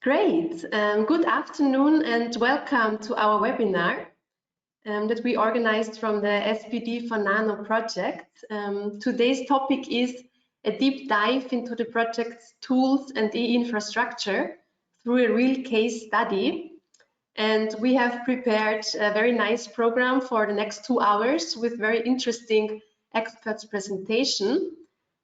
Great. Good afternoon and welcome to our webinar that we organized from the SbD4Nano project. Today's topic is a deep dive into the project's tools and e-infrastructure through a real case study. And we have prepared a very nice program for the next 2 hours with very interesting experts' presentation.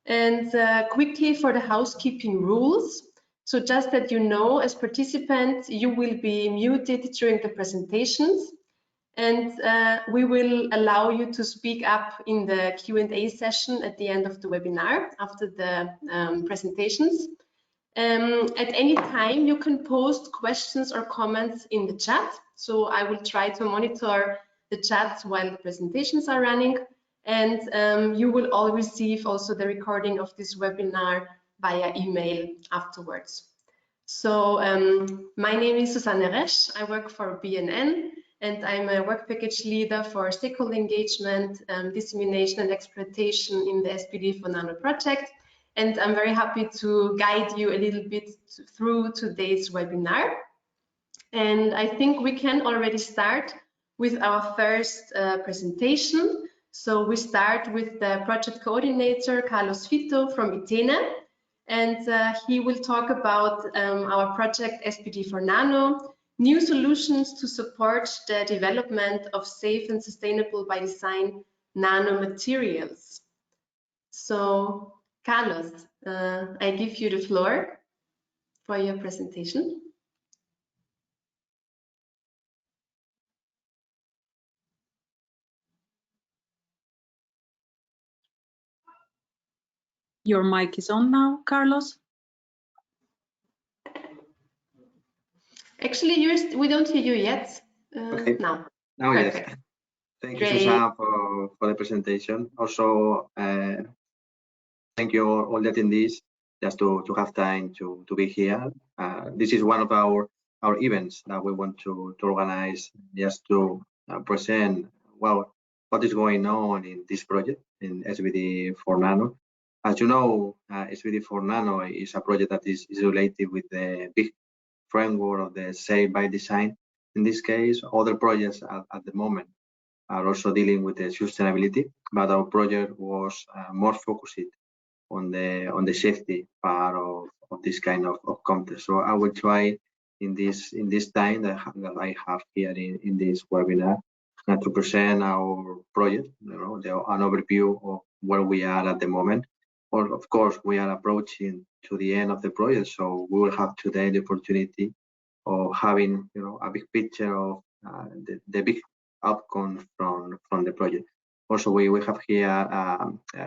And quickly for the housekeeping rules. So just that you know, as participants, you will be muted during the presentations, and we will allow you to speak up in the Q&A session at the end of the webinar after the presentations. At any time, you can post questions or comments in the chat. So I will try to monitor the chat while the presentations are running, and you will all receive also the recording of this webinar via email afterwards. So my name is Susanne Resch. I work for BNN, and I'm a work package leader for stakeholder engagement, dissemination and exploitation in the SbD4Nano project. And I'm very happy to guide you a little bit through today's webinar. And I think we can already start with our first presentation. So we start with the project coordinator, Carlos Fito from ITENE. And he will talk about our project SbD4Nano, new solutions to support the development of safe and sustainable by design nanomaterials. So Carlos, I give you the floor for your presentation. Your mic is on now, Carlos. Actually, we don't hear you yet. Okay. Now. Now, yes. Thank you, Susanne, for the presentation. Also, thank you all the attendees just to have time to be here. This is one of our events that we want to organize just to present what is going on in this project in SbD4Nano. As you know, SbD4Nano is a project that is related with the big framework of the Safe by Design. In this case, other projects at the moment are also dealing with the sustainability, but our project was more focused on the safety part of this kind of context. So I will try in this time that I have here in this webinar to present our project, an overview of where we are at the moment. Or of course, we are approaching to the end of the project, so we will have today the opportunity of having a big picture of the big outcome from the project. Also, we have here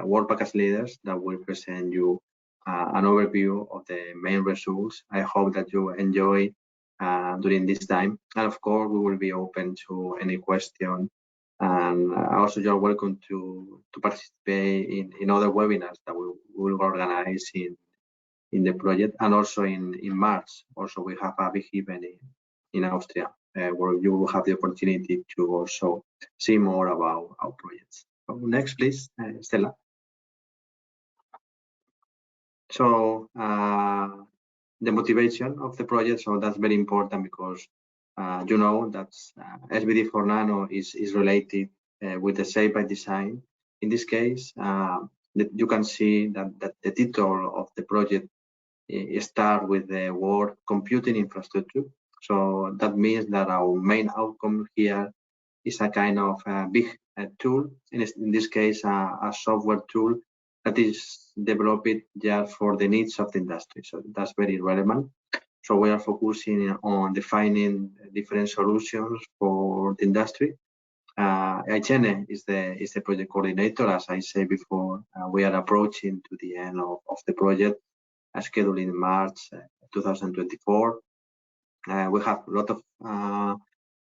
work package leaders that will present you an overview of the main results. I hope that you enjoy during this time, and of course, we will be open to any question. And also, you're welcome to participate in other webinars that we will organize in the project, and also in March. Also, we have a big event in Austria where you will have the opportunity to also see more about our projects. So next, please, Stella. So the motivation of the project, so that's very important because you know that SbD4Nano is related with the Safe by Design. In this case, you can see that the title of the project start with the word computing infrastructure. So that means that our main outcome here is a kind of big tool, in this case, a software tool that is developed just for the needs of the industry. So that's very relevant. So we are focusing on defining different solutions for the industry. ITENE is the project coordinator. As I said before, we are approaching to the end of the project, scheduled in March 2024. We have a lot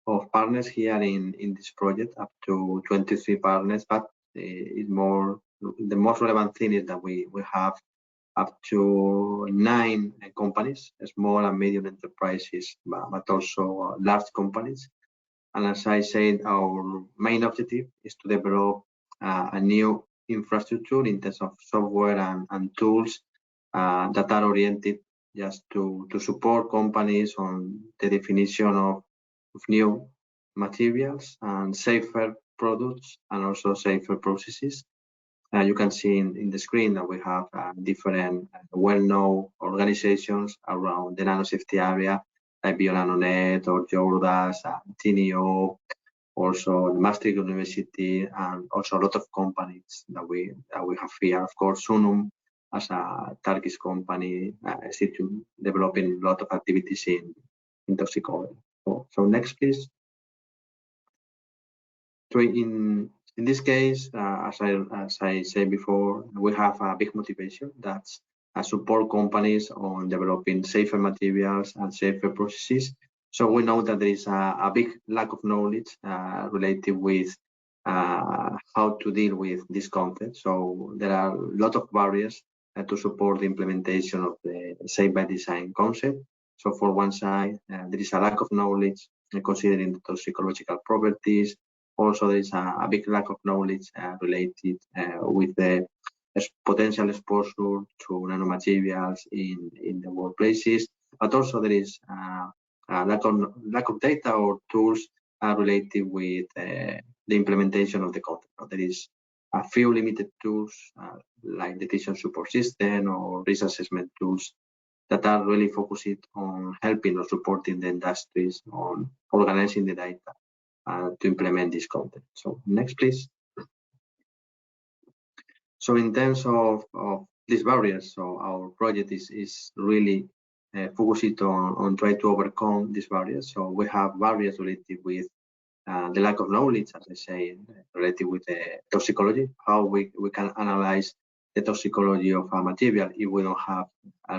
of partners here in this project, up to 23 partners, but the most relevant thing is that we have up to 9 companies, small and medium enterprises, but also large companies. And as I said, our main objective is to develop a new infrastructure in terms of software and tools that are oriented just to support companies on the definition of new materials and safer products and also safer processes. You can see in the screen that we have different well-known organizations around the nanosafety area, like BioNanoNet or Yordas, TNO, also the Maastricht University, and also a lot of companies that we have here. Of course, SUNUM, as a Turkish company, is developing a lot of activities in toxicology. So next, please. So in this case, as I said before, we have a big motivation that's support companies on developing safer materials and safer processes. So we know that there is a big lack of knowledge related with how to deal with this concept. So there are a lot of barriers to support the implementation of the safe by design concept. So for one side, there is a lack of knowledge considering the toxicological properties. Also, there is a big lack of knowledge related with the potential exposure to nanomaterials in the workplaces, but also there is a lack of data or tools related with the implementation of the concept. There is a few limited tools like decision support system or risk assessment tools that are really focused on helping or supporting the industries on organizing the data to implement this content. So next, please. So in terms of these barriers, so our project is really focused on trying to overcome these barriers. So we have barriers related with the lack of knowledge, as I say, related with the toxicology, how we can analyze the toxicology of a material if we don't have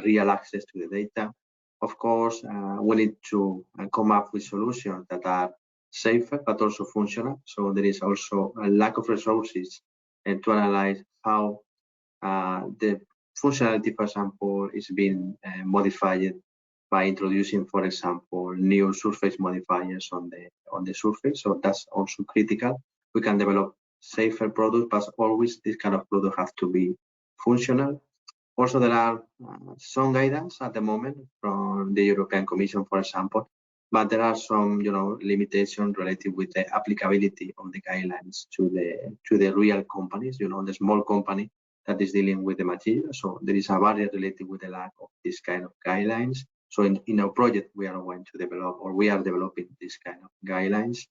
real access to the data. Of course, we need to come up with solutions that are safer but also functional. So there is also a lack of resources to analyze how the functionality, for example, is being modified by introducing, for example, new surface modifiers on the surface. So that's also critical. We can develop safer products, but always this kind of product has to be functional. Also, there are some guidance at the moment from the European Commission, for example, but there are some, limitations related with the applicability of the guidelines to the real companies, the small company that is dealing with the material. So there is a barrier related with the lack of this kind of guidelines. So in our project, we are going to develop, or we are developing this kind of guidelines.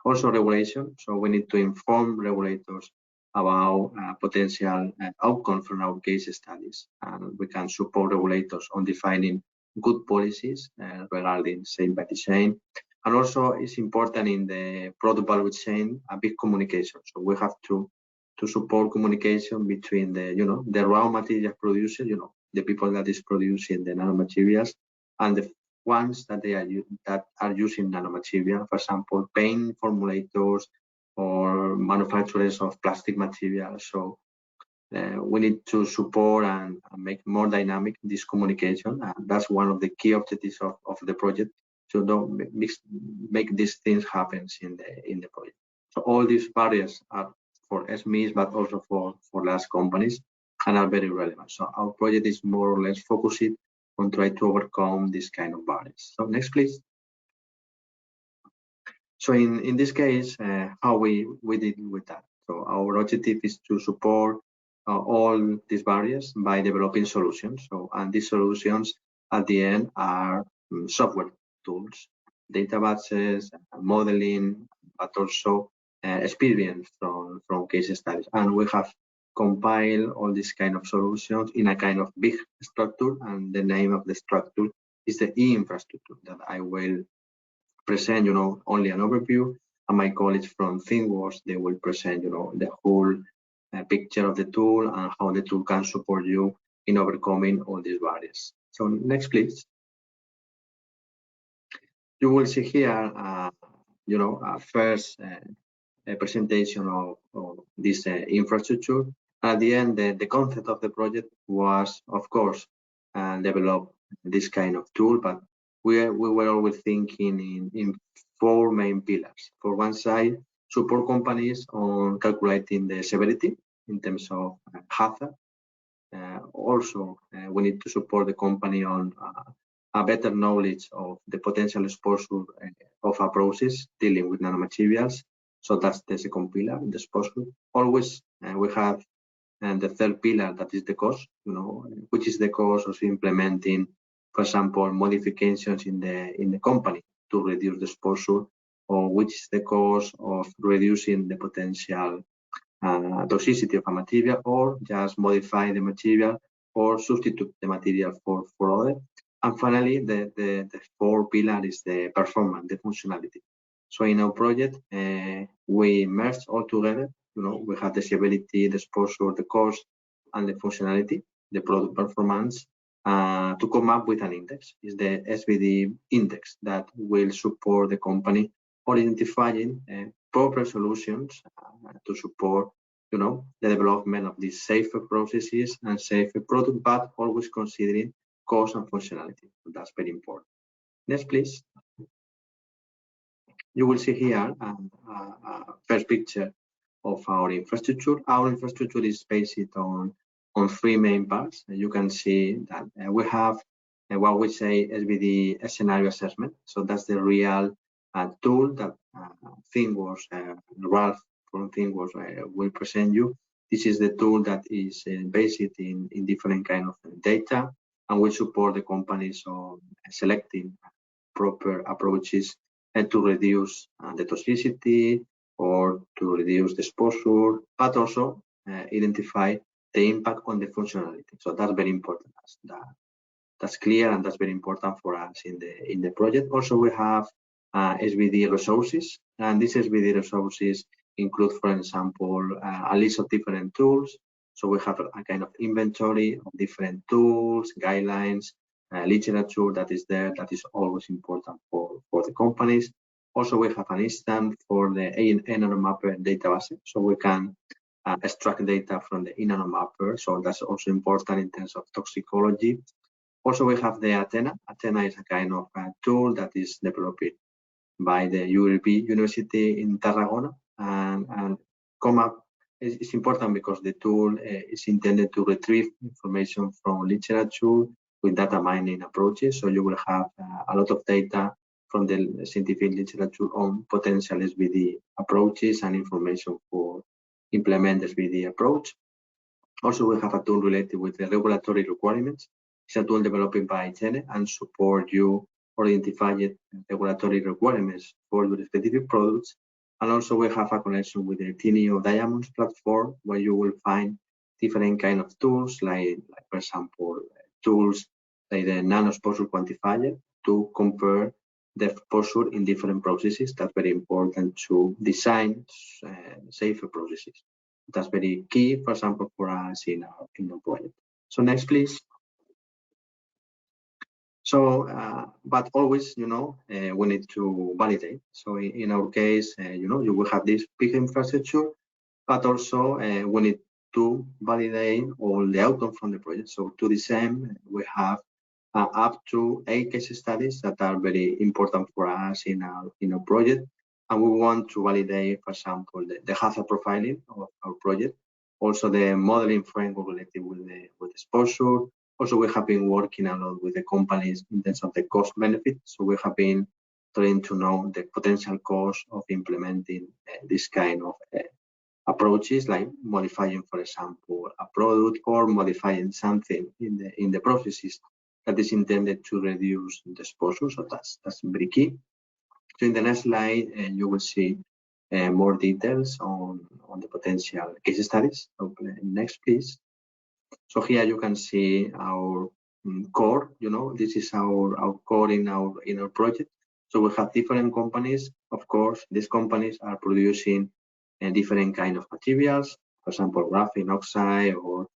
Also regulation. So we need to inform regulators about potential outcomes from our case studies. And we can support regulators on defining good policies regarding safe by design. And also it's important in the product value chain, a big communication. So we have to support communication between the raw material producers, the people that is producing the nanomaterials, and the ones that are using nanomaterial, for example, paint formulators or manufacturers of plastic materials. So we need to support and make more dynamic this communication. That's one of the key objectives of the project. So don't make these things happen in the project. So all these barriers are for SMEs, but also for large companies, and are very relevant. So our project is more or less focused on trying to overcome this kind of barriers. So next, please. So in this case, how we deal with that. So our objective is to support all these barriers by developing solutions. So, and these solutions at the end are software tools, databases, modeling, but also experience from case studies. And we have compiled all these kind of solutions in a kind of big structure, and the name of the structure is the e-infrastructure that I will present, only an overview, and my colleagues from ThinkWorks, they will present, the whole picture of the tool and how the tool can support you in overcoming all these barriers. So next, please. You will see here, a first presentation of this infrastructure. At the end, the concept of the project was, of course, develop this kind of tool, but we were always thinking in four main pillars. For one side, support companies on calculating the severity in terms of hazard. Also, we need to support the company on a better knowledge of the potential exposure of a process dealing with nanomaterials. So that's the second pillar, the exposure. Always we have the third pillar, that is the cost, which is the cost of implementing, for example, modifications in the company to reduce the exposure, or which is the cost of reducing the potential toxicity of a material, or just modify the material or substitute the material for other. And finally, the fourth pillar is the performance, the functionality. So in our project, we merge all together. We have the stability, the exposure, the cost, and the functionality, the product performance, to come up with an index. It's the SbD index that will support the company for identifying proper solutions to support, the development of these safer processes and safer product, but always considering cost and functionality. That's very important. Next, please. You will see here a first picture of our infrastructure. Our infrastructure is based on three main parts. You can see that we have what we say SbD scenario assessment. So that's the real tool that ThinkWorks, Ralph from ThinkWorks will present you. This is the tool that is based in different kind of data, and will support the companies on selecting proper approaches and to reduce the toxicity or to reduce the exposure, but also identify the impact on the functionality. So that's very important. That's clear, and that's very important for us in the project. Also, we have SbD resources, and these SbD resources include, for example, a list of different tools. So we have a kind of inventory of different tools, guidelines, literature that is there, that is always important for the companies. Also, we have an instance for the Nanomaterials database, so we can extract data from the Nanomaterials. So that's also important in terms of toxicology. Also, we have the ITENE. ITENE is a kind of tool that is developed by the European University in Tarragona, and come up. It's important because the tool is intended to retrieve information from literature with data mining approaches. So you will have a lot of data from the scientific literature on potential SbD approaches and information for implement SbD approach. Also, we have a tool related with the regulatory requirements. It's a tool developed by ITENE and support you for identifying regulatory requirements for your specific products. And also we have a connection with the ITENE or Diamonds platform, where you will find different kind of tools, like for example, tools like the nano exposure quantifier to compare the exposure in different processes. That's very important to design safer processes. That's very key, for example, for us in our project. So next, please. So, but always, we need to validate. So in our case, you will have this big infrastructure, but also we need to validate all the outcomes from the project. So to the same, we have up to 8 case studies that are very important for us in our project. And we want to validate, for example, the hazard profiling of our project, also the modeling framework related with exposure. Also, we have been working a lot with the companies in terms of the cost benefit. So we have been trying to know the potential cost of implementing this kind of approaches, like modifying, for example, a product or modifying something in the processes that is intended to reduce the exposure. So that's very key. So in the next slide, you will see more details on the potential case studies. So next, please. So here you can see our core. This is our core in our project. So we have different companies. Of course, these companies are producing different kind of materials. For example, graphene oxide or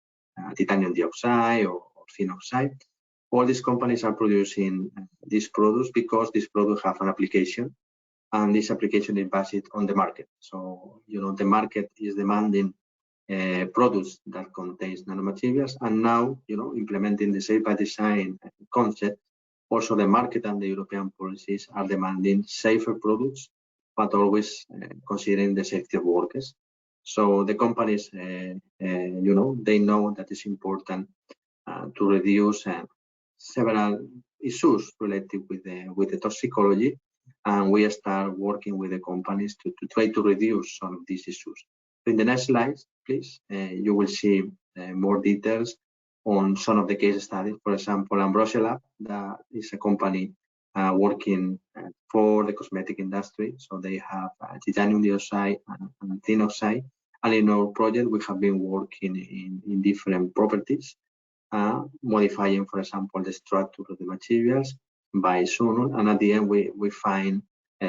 titanium dioxide or thin oxide. All these companies are producing these products because these products have an application, and this application is based on the market. So the market is demanding products that contains nanomaterials, and now implementing the safe by design concept. Also, the market and the European policies are demanding safer products, but always considering the safety of workers. So the companies, they know that it's important to reduce several issues related with the toxicology, and we start working with the companies to try to reduce some of these issues. In the next slides, please, you will see more details on some of the case studies. For example, Ambrosia Lab, that is a company working for the cosmetic industry. So they have titanium dioxide and tin oxide. And in our project, we have been working in different properties, modifying, for example, the structure of the materials by SUNUM. And at the end, we find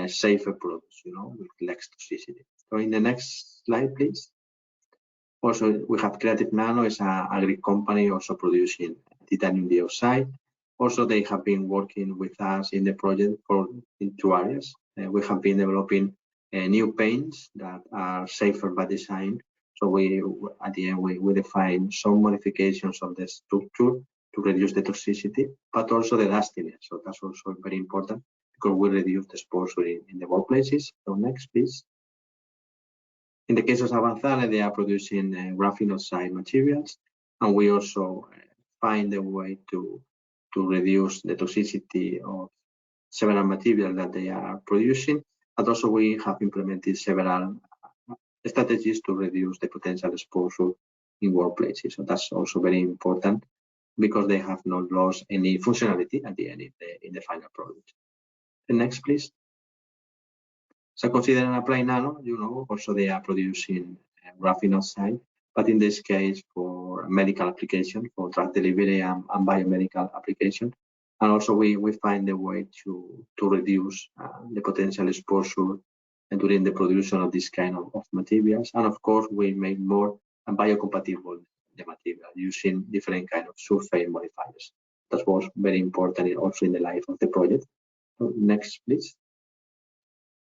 safer products, with less toxicity. So in the next slide, please. Also, we have Creative Nano, is a Greek company also producing titanium dioxide. Also, they have been working with us in the project in 2 areas. We have been developing new paints that are safer by design. So at the end, we define some modifications of the structure to reduce the toxicity, but also the dustiness. So that's also very important because we reduce the exposure in the workplaces. So next, please. In the case of Vanhauten, they are producing graphene oxide materials, and we also find a way to reduce the toxicity of several materials that they are producing. But also we have implemented several strategies to reduce the potential exposure in workplaces. So that's also very important because they have not lost any functionality at the end in the final product. The next, please. So considering Apply Nano, also they are producing graphene oxide, but in this case for medical application, for drug delivery and biomedical application. And also we find a way to reduce the potential exposure during the production of this kind of materials. And of course, we make more biocompatible the material using different kind of surface modifiers. That was very important also in the life of the project. So next, please.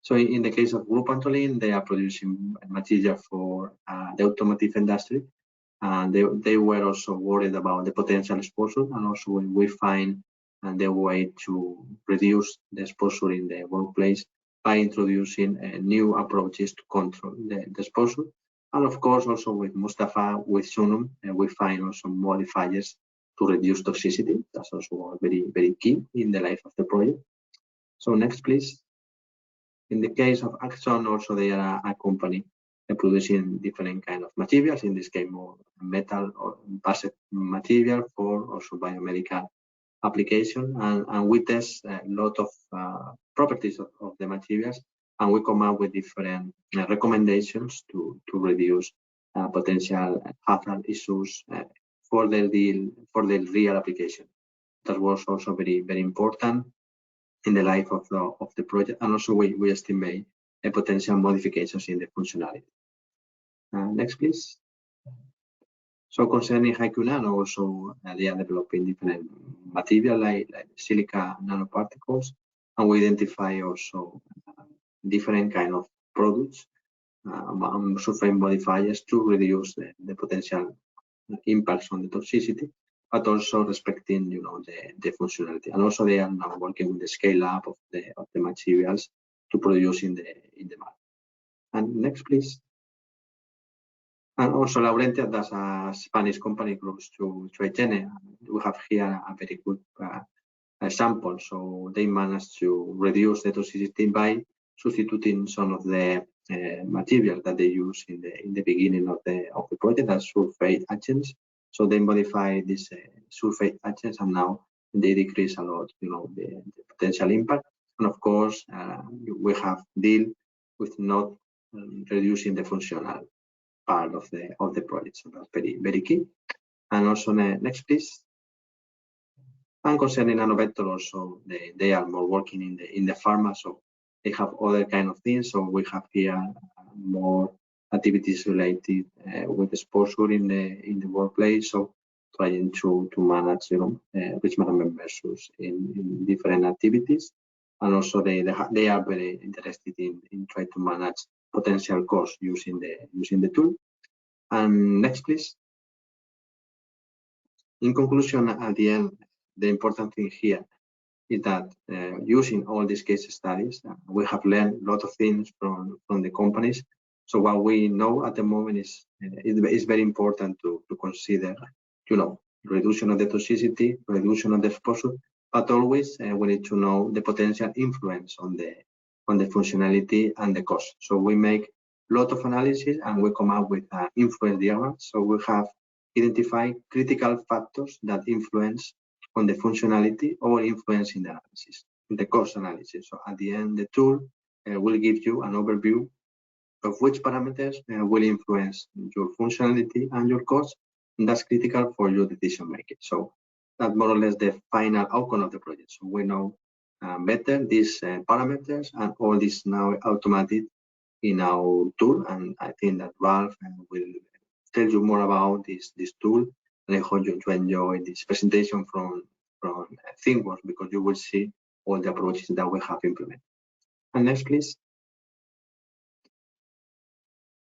So in the case of Group Antolin, they are producing material for the automotive industry. And they were also worried about the potential exposure. And also we find the way to reduce the exposure in the workplace by introducing new approaches to control the exposure. And of course, also with Mustafa, with SUNUM, we find also modifiers to reduce toxicity. That's also very, very key in the life of the project. So next, please. In the case of Axon, also they are a company producing different kind of materials, in this case more metal or based material for also biomedical application. And we test a lot of properties of the materials, and we come up with different recommendations to reduce potential hazard issues for the real application. That was also very, very important in the life of the project, and also we estimate potential modifications in the functionality. Next, please. So concerning Haiku Nano, also they are developing different material like silica nanoparticles, and we identify also different kind of products, surface modifiers to reduce the potential impacts on the toxicity, but also respecting, the functionality. And also they are now working with the scale up of the materials to produce in the market. And next, please. And also Laurentia, that's a Spanish company close to ITENE. We have here a very good sample. So they managed to reduce the toxicity by substituting some of the material that they use in the beginning of the project as sulfate agents. So they modify these sulfate agents, and now they decrease a lot, the potential impact. And of course, we have deal with not reducing the functional part of the project. So that's very, very key. And also next, please. And concerning Nanovector, also they are more working in the pharma, so they have other kind of things. So we have here more activities related with exposure in the workplace. So trying to manage, risk management measures in different activities, and also they are very interested in trying to manage potential costs using the tool. And next, please. In conclusion, at the end, the important thing here is that using all these case studies, we have learned a lot of things from the companies, So what we know at the moment is very important to consider, reduction of the toxicity, reduction of the exposure, but always we need to know the potential influence on the functionality and the cost. So we make a lot of analysis and we come up with an influence diagram. So we have identified critical factors that influence on the functionality or influence in the analysis, in the cost analysis. So at the end, the tool will give you an overview of which parameters will influence your functionality and your cost, and that's critical for your decision making. So that's more or less the final outcome of the project. So we know better these parameters, and all this now automated in our tool. And I think that Ralph will tell you more about this tool, and I hope you to enjoy this presentation from ThinkWorks, because you will see all the approaches that we have implemented. And next, please.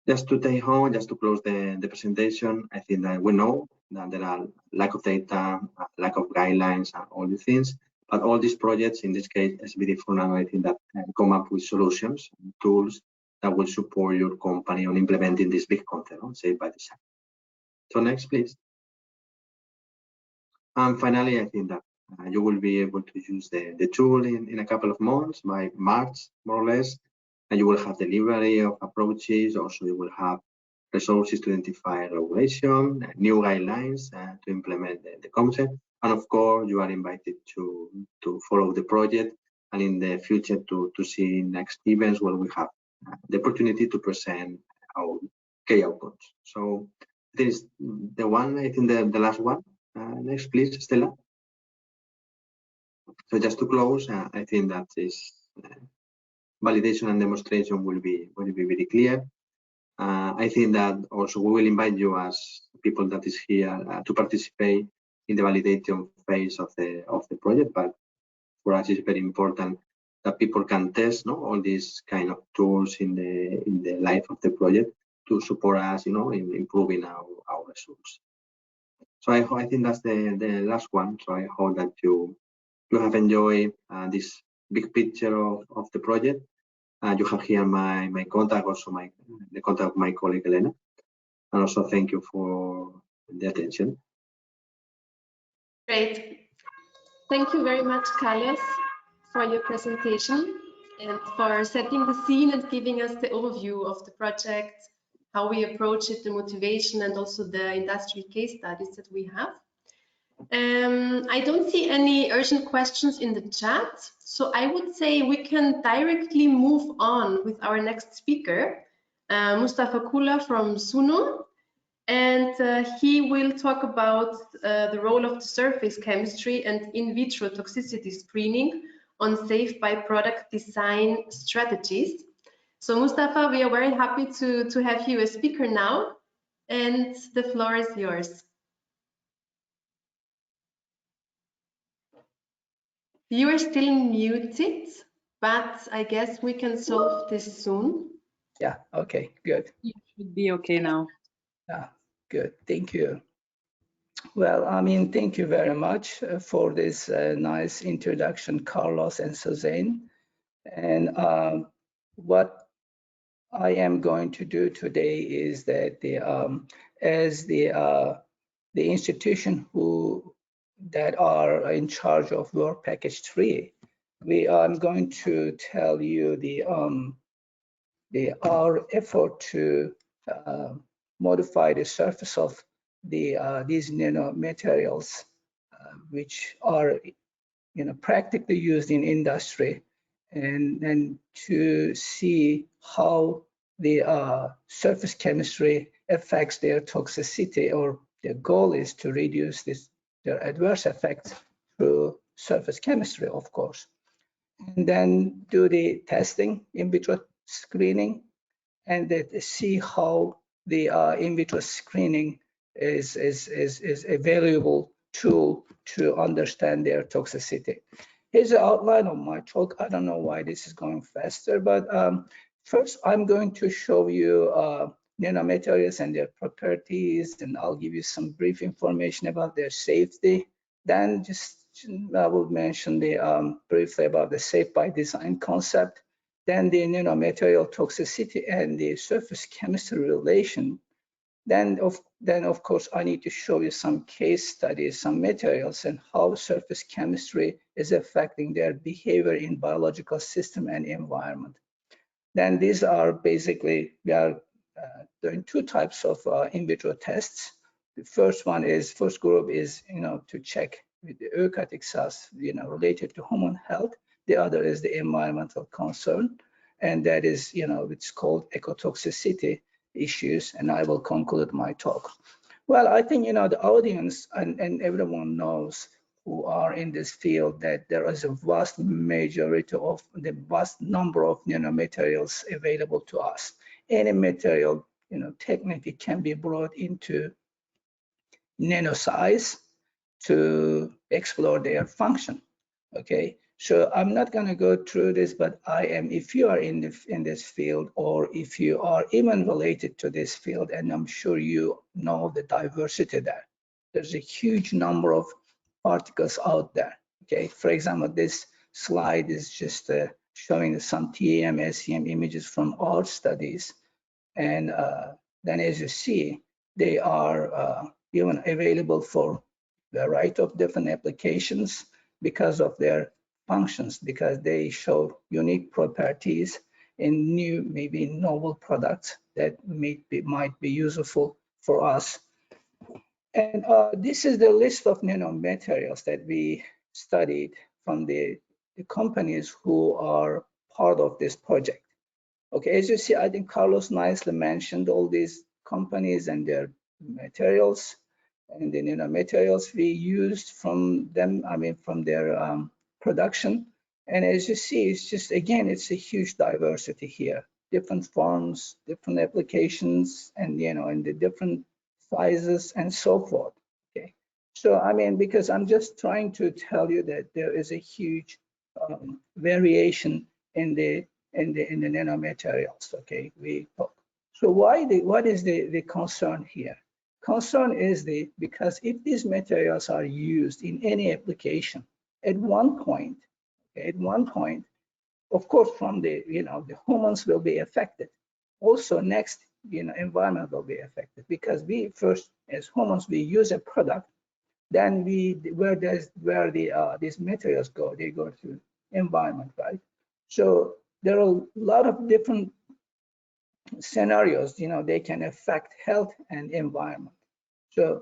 Just to take home, just to close the presentation, I think that we know that there are lack of data, lack of guidelines, and all these things. But all these projects, in this case, SbD4Nano, I think that come up with solutions and tools that will support your company on implementing this big content, Safe by Design. So next, please. And finally, I think that you will be able to use the tool in a couple of months, by March, more or less. And you will have the library of approaches. Also, you will have resources to identify regulation, new guidelines to implement the concept. And of course, you are invited to follow the project, and in the future to see next events where we have the opportunity to present our key outcomes. So this is the one, I think the last one. Next, please, Stella. So just to close, I think that is validation and demonstration will be very clear. I think that also we will invite you as people that is here to participate in the validation phase of the project. But for us, it's very important that people can test all these kind of tools in the life of the project to support us, in improving our results. So I think that's the last one. So I hope that you have enjoyed this big picture of the project. You have here my contact, also the contact of my colleague Elena. And also thank you for the attention. Great. Thank you very much, Carlos, for your presentation and for setting the scene and giving us the overview of the project, how we approach it, the motivation, and also the industrial case studies that we have. I don't see any urgent questions in the chat, so I would say we can directly move on with our next speaker, Mustafa Cuhla from SUNUM, and he will talk about the role of the surface chemistry and in vitro toxicity screening on safe byproduct design strategies. So Mustafa, we are very happy to have you as speaker now, and the floor is yours. You are still muted, but I guess we can solve this soon. Yeah, okay, good. You should be okay now. Yeah, good, thank you. Well, thank you very much for this nice introduction, Carlos and Suzanne. And what I am going to do today is that as the institution that are in charge of work package 3, I'm going to tell you our effort to modify the surface of these nanomaterials, which are practically used in industry, and to see how the surface chemistry affects their toxicity, or the goal is to reduce their adverse effects through surface chemistry, of course. And then do the testing, in vitro screening, and then see how the in vitro screening is a valuable tool to understand their toxicity. Here's the outline of my talk. I don't know why this is going faster, but first I'm going to show you nanomaterials and their properties, and I'll give you some brief information about their safety. Then I will mention briefly about the safe by design concept. then the nanomaterial toxicity and the surface chemistry relation, then of course I need to show you some case studies, some materials, and how surface chemistry is affecting their behavior in biological system and environment. Then these are basically, we are doing two types of in vitro tests. The first group is, to check with the eukaryotic cells, related to human health. The other is the environmental concern, and that is, it's called ecotoxicity issues, and I will conclude my talk. Well, I think, the audience and everyone knows who are in this field that there is a vast majority of the vast number of nanomaterials available to us. Any material, technically can be brought into nano size to explore their function. Okay, so I'm not going to go through this, but if you are in this field, or if you are even related to this field, and I'm sure you know the diversity there. There's a huge number of particles out there. Okay, for example, this slide is just showing some TEM, SEM images from our studies, and then as you see, they are even available for a variety of different applications because of their functions, because they show unique properties in new, maybe novel products that might be useful for us. And this is the list of nanomaterials that we studied from the companies who are part of this project. Okay, as you see, I think Carlos nicely mentioned all these companies and their materials, and the nanomaterials we used from them, from their production. And as you see, it's just, again, it's a huge diversity here, different forms, different applications, and, and the different sizes and so forth. Okay, so, because I'm just trying to tell you that there is a huge variation in the nanomaterials. Okay, so what is the concern here? Concern is because if these materials are used in any application, at one point, of course, from the humans will be affected. Also, next, environment will be affected, because we first, as humans, we use a product, then where these materials go, they go to environment, right? So there are a lot of different scenarios, they can affect health and environment. So,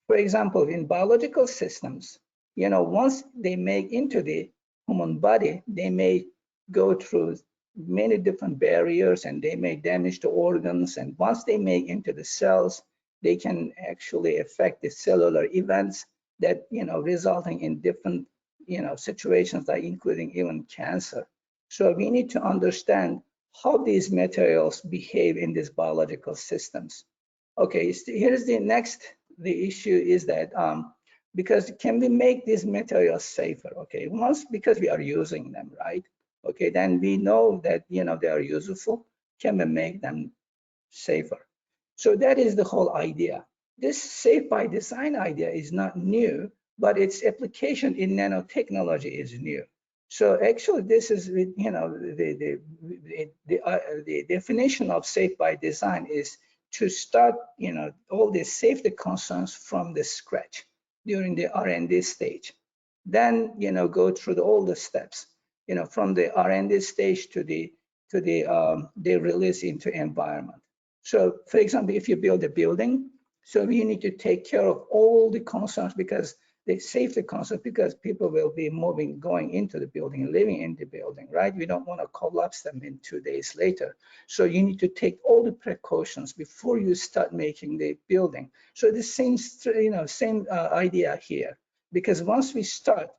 for example, in biological systems, once they make into the human body, they may go through many different barriers, and they may damage the organs. And once they make into the cells, they can actually affect the cellular events that, resulting in different, situations, like including even cancer. So we need to understand how these materials behave in these biological systems. Okay, here's the next. The issue is that because can we make these materials safer? Okay, because we are using them, right? Okay, then we know that they are useful. Can we make them safer? So that is the whole idea. This safe by design idea is not new, but its application in nanotechnology is new. So actually, this is the definition of safe by design is to start all the safety concerns from the scratch during the R&D stage, then go through all the steps from the R&D stage to the release into environment. So for example, if you build a building, so you need to take care of all the concerns, because the safety concerns, because people will be going into the building, living in the building, right? We don't want to collapse them in 2 days later. So you need to take all the precautions before you start making the building. So the same idea here, because once we start,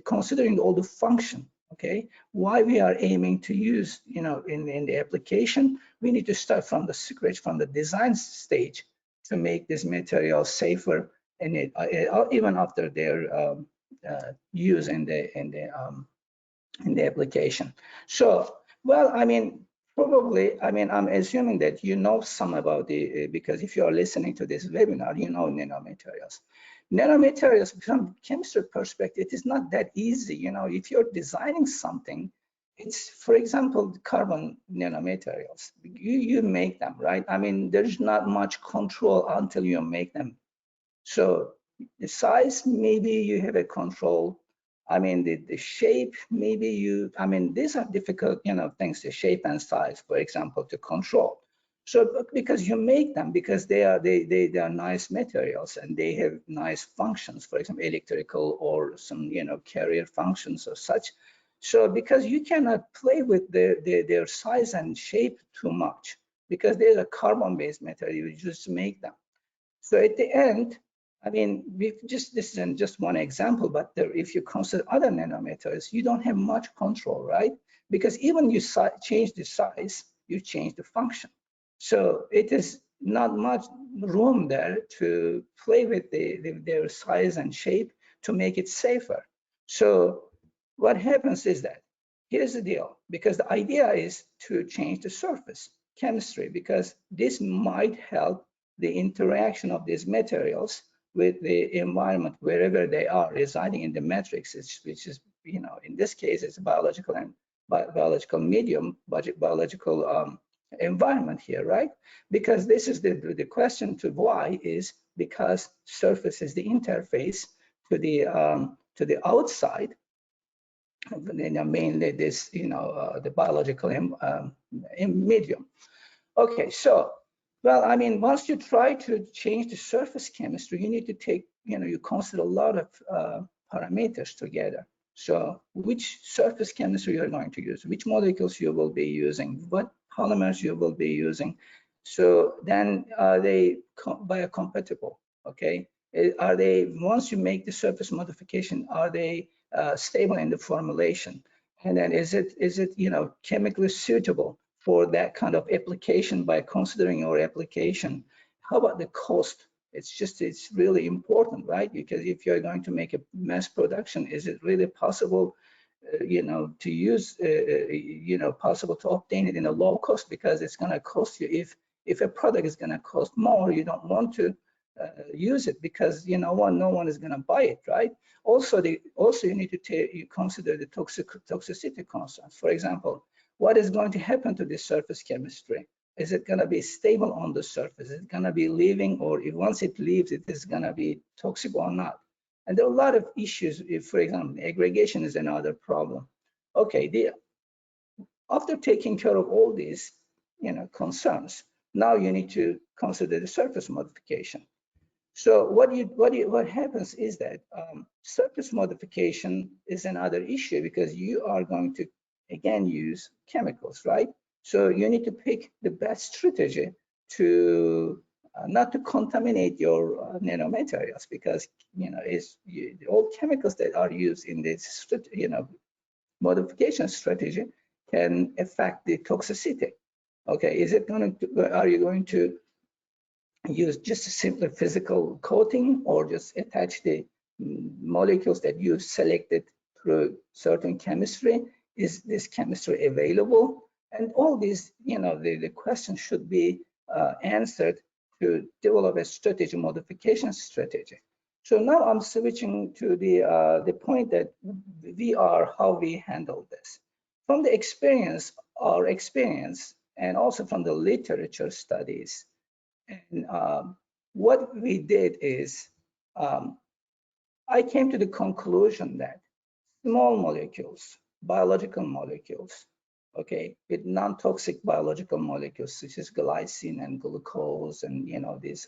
considering all the function, okay, why we are aiming to use, in the application, we need to start from the scratch, from the design stage, to make this material safer, and even after their use in the application. So, well, probably, I'm assuming that you know some about because if you are listening to this webinar, you know nanomaterials. Nanomaterials, from chemistry perspective, it is not that easy. If you're designing something, it's, for example, carbon nanomaterials. You make them, right? I mean, there's not much control until you make them. So the size, maybe you have a control. I mean, the shape, maybe I mean, these are difficult, things, the shape and size, for example, to control. So because you make them, because they are nice materials and they have nice functions, for example, electrical or some, carrier functions or such. So because you cannot play with their size and shape too much, because they're a carbon-based material, you just make them. So at the end, I mean, this isn't just one example, but if you consider other nanomaterials, you don't have much control, right? Because even you change the size, you change the function. So it is not much room there to play with their size and shape to make it safer. So what happens is that, here's the deal, because the idea is to change the surface chemistry, because this might help the interaction of these materials with the environment wherever they are residing in the matrix, which is, in this case, it's biological and biological medium, biological environment here, right? Because this is the question to why is because surface is the interface to the outside, mainly this, the biological medium. Okay, so, well, I mean, once you try to change the surface chemistry, you need to take, you consider a lot of parameters together. So which surface chemistry you're going to use, which molecules you will be using, what polymers you will be using. So then are they biocompatible, okay? Are they, once you make the surface modification, are they stable in the formulation? And then is it chemically suitable for that kind of application by considering your application? How about the cost? It's really important, right? Because if you're going to make a mass production, is it really possible, to use, possible to obtain it in a low cost? Because it's going to cost you, if a product is going to cost more, you don't want to use it, because no one is going to buy it, right? Also, you need to consider the toxicity concerns. For example, what is going to happen to this surface chemistry? Is it going to be stable on the surface? Is it going to be leaving, or if once it leaves, it is going to be toxic or not? And there are a lot of issues. If, for example, aggregation is another problem. Okay, after taking care of all these, concerns, now you need to consider the surface modification. So what happens is that surface modification is another issue, because you are going to again use chemicals, right? So you need to pick the best strategy to not to contaminate your nanomaterials, because all chemicals that are used in this modification strategy can affect the toxicity. Okay, are you going to use just a simple physical coating, or just attach the molecules that you selected through certain chemistry? Is this chemistry available? And all these, the question should be answered to develop a strategy, modification strategy. So now I'm switching to the point that how we handle this. From the our experience, and also from the literature studies. And what we did is, I came to the conclusion that small molecules, biological molecules, okay, with non-toxic biological molecules such as glycine and glucose, and these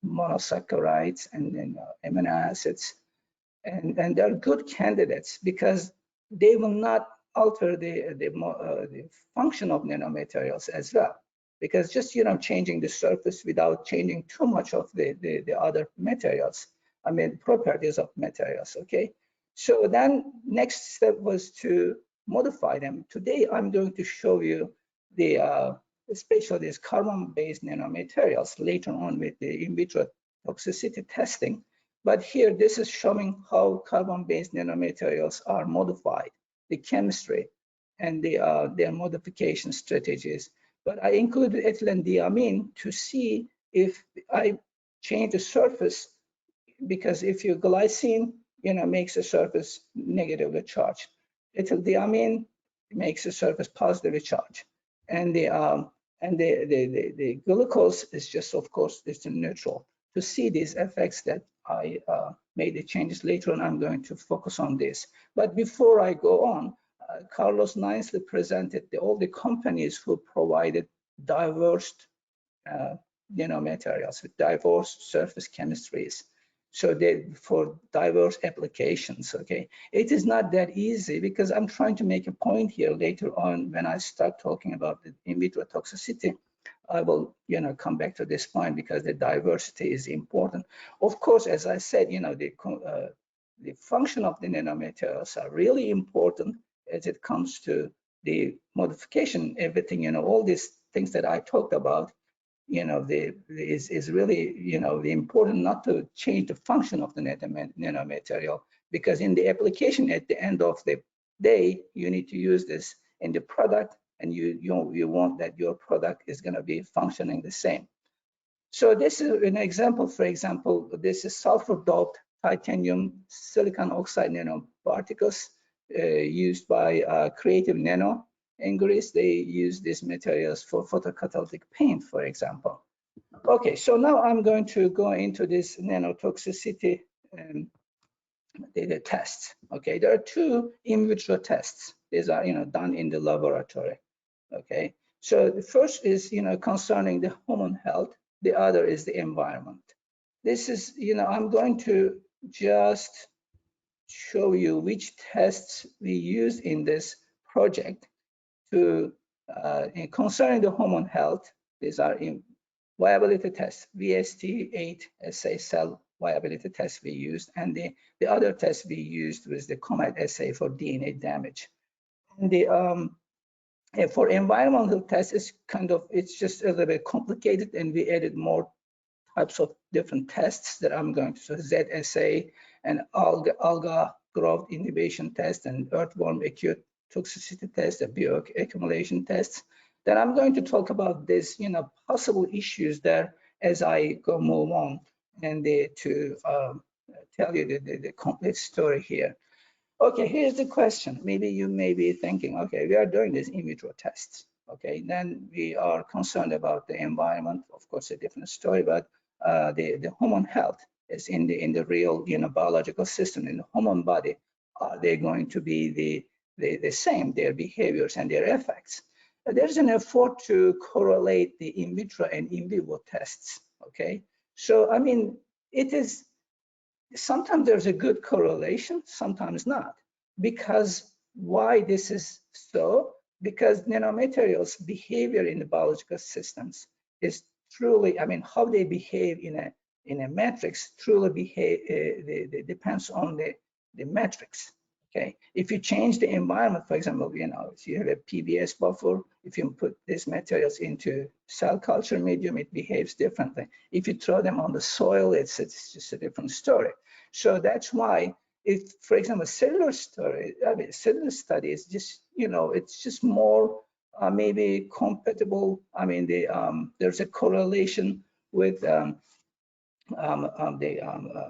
monosaccharides and then amino acids, and they're good candidates because they will not alter the function of nanomaterials as well. Because just changing the surface without changing too much of the other materials, I mean properties of materials. Okay, so then next step was to modify them. Today I'm going to show you especially these carbon-based nanomaterials later on with the in vitro toxicity testing. But here this is showing how carbon-based nanomaterials are modified, the chemistry and their modification strategies. But I included ethylene diamine to see if I change the surface, because if your glycine makes the surface negatively charged, ethylenediamine makes the surface positively charged, and the glucose is just, of course, it's neutral. To see these effects that I made the changes later on, I'm going to focus on this. But before I go on, Carlos nicely presented all the companies who provided diverse nanomaterials with diverse surface chemistries. So for diverse applications, okay? It is not that easy, because I'm trying to make a point here later on when I start talking about the in vitro toxicity. I will, come back to this point, because the diversity is important. Of course, as I said, the function of the nanomaterials are really important as it comes to the modification, everything, all these things that I talked about, is really, the important not to change the function of the nanomaterial, because in the application at the end of the day, you need to use this in the product, and you want that your product is going to be functioning the same. So this is an example. For example, this is sulfur-doped titanium silicon oxide nanoparticles used by Creative Nano in Greece. They use these materials for photocatalytic paint, for example. Okay, so now I'm going to go into this nanotoxicity the tests. Okay, there are two in vitro tests. These are done in the laboratory. Okay, so the first is concerning the human health. The other is the environment. This is I'm going to just show you which tests we use in this project to concerning the human health. These are in viability tests, VST8 assay cell viability test we used, and the other test we used was the COMET assay for DNA damage. And the for environmental tests, it's just a little bit complicated, and we added more types of different tests that I'm going to, so ZSA and alga growth inhibition test, and earthworm acute toxicity test, and bioaccumulation tests. Then I'm going to talk about this, possible issues there as I move on, and to tell you the complete story here. Okay, here's the question. Maybe you may be thinking, okay, we are doing these in vitro tests. Okay, then we are concerned about the environment. Of course, a different story, but the human health is in the real, biological system in the human body. Are they going to be the same, their behaviors and their effects? There's an effort to correlate the in vitro and in vivo tests. Okay, so I mean, it is. Sometimes there's a good correlation, sometimes not. Because why this is so? Because nanomaterials behavior in the biological systems is truly, I mean, how they behave in a matrix truly depends on the matrix. Okay, if you change the environment, for example, if you have a PBS buffer, if you put these materials into cell culture medium, it behaves differently. If you throw them on the soil, it's just a different story. So that's why, if, for example, cellular study is just, it's just more maybe compatible. I mean, there's a correlation with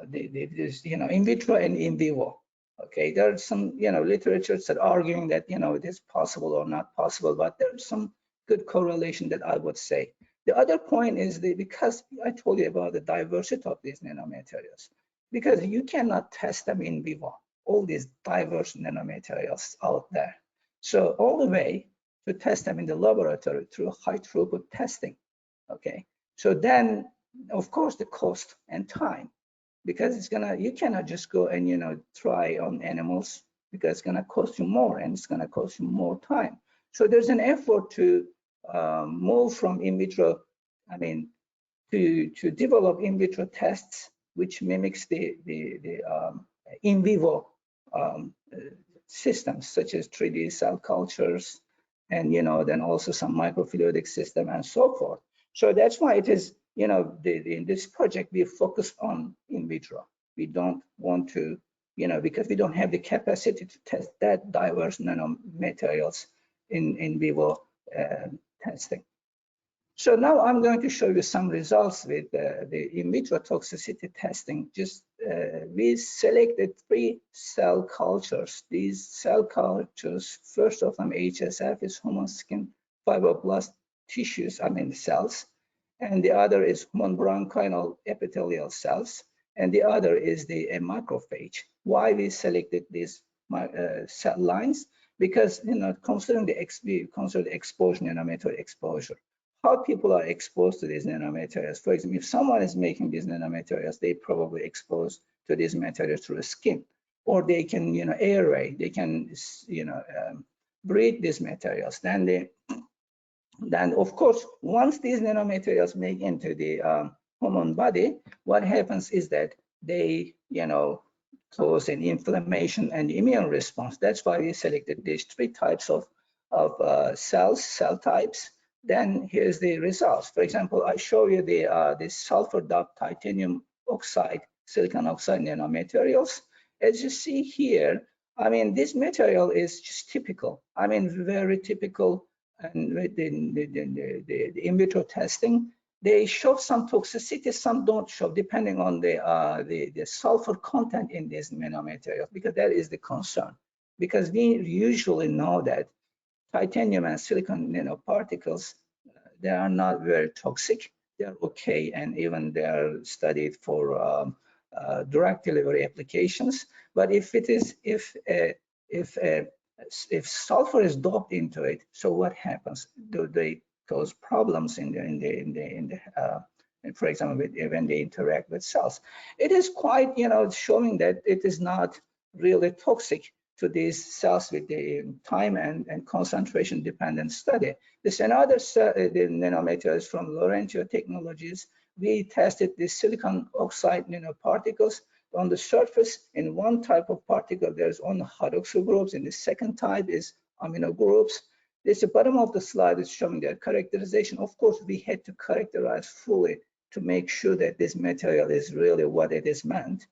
this, in vitro and in vivo. Okay, there are some, literatures that are arguing that, it is possible or not possible, but there's some good correlation that I would say. The other point is because I told you about the diversity of these nanomaterials, because you cannot test them in vivo, all these diverse nanomaterials out there. So all the way to test them in the laboratory through high throughput testing. Okay, so then, of course, the cost and time, because you cannot just go and try on animals, because it's gonna cost you more and it's gonna cost you more time. So there's an effort to move from in vitro, I mean, to develop in vitro tests which mimics the in vivo systems, such as 3D cell cultures, and then also some microfluidic system and so forth. So that's why it is, in this project, we focus on in vitro. We don't want to, because we don't have the capacity to test that diverse nanomaterials in vivo testing. So now I'm going to show you some results with the in vitro toxicity testing. Just we selected 3 cell cultures. These cell cultures, first of them HSF is human skin fibroblast tissues, cells, and the other is human bronchial epithelial cells, and the other is the macrophage. Why we selected these cell lines? Because considering the exposure, nanomaterial exposure, how people are exposed to these nanomaterials. For example, if someone is making these nanomaterials, they probably exposed to these materials through the skin, or they can, airway, they can, breathe these materials. Then of course, once these nanomaterials make into the human body, what happens is that they, cause an inflammation and immune response. That's why we selected these 3 types of cell types. Then here's the results. For example, I show you the sulfur doped titanium oxide, silicon oxide nanomaterials. As you see here, this material is just typical. Very typical. And with the in vitro testing, they show some toxicity, some don't show, depending on the sulfur content in these nanomaterials, because that is the concern. Because we usually know that titanium and silicon nanoparticles, they are not very toxic. They're okay, and even they are studied for drug delivery applications. But if sulfur is doped into it, so what happens? Do they cause problems for example, when they interact with cells? It is quite, showing that it is not really toxic to these cells with the time and concentration dependent study. This another the nanomaterials from Laurentio Technologies. We tested the silicon oxide nanoparticles on the surface. In one type of particle, there's only hydroxyl groups. In the second type is amino groups. This, the bottom of the slide is showing their characterization. Of course, we had to characterize fully to make sure that this material is really what it is meant.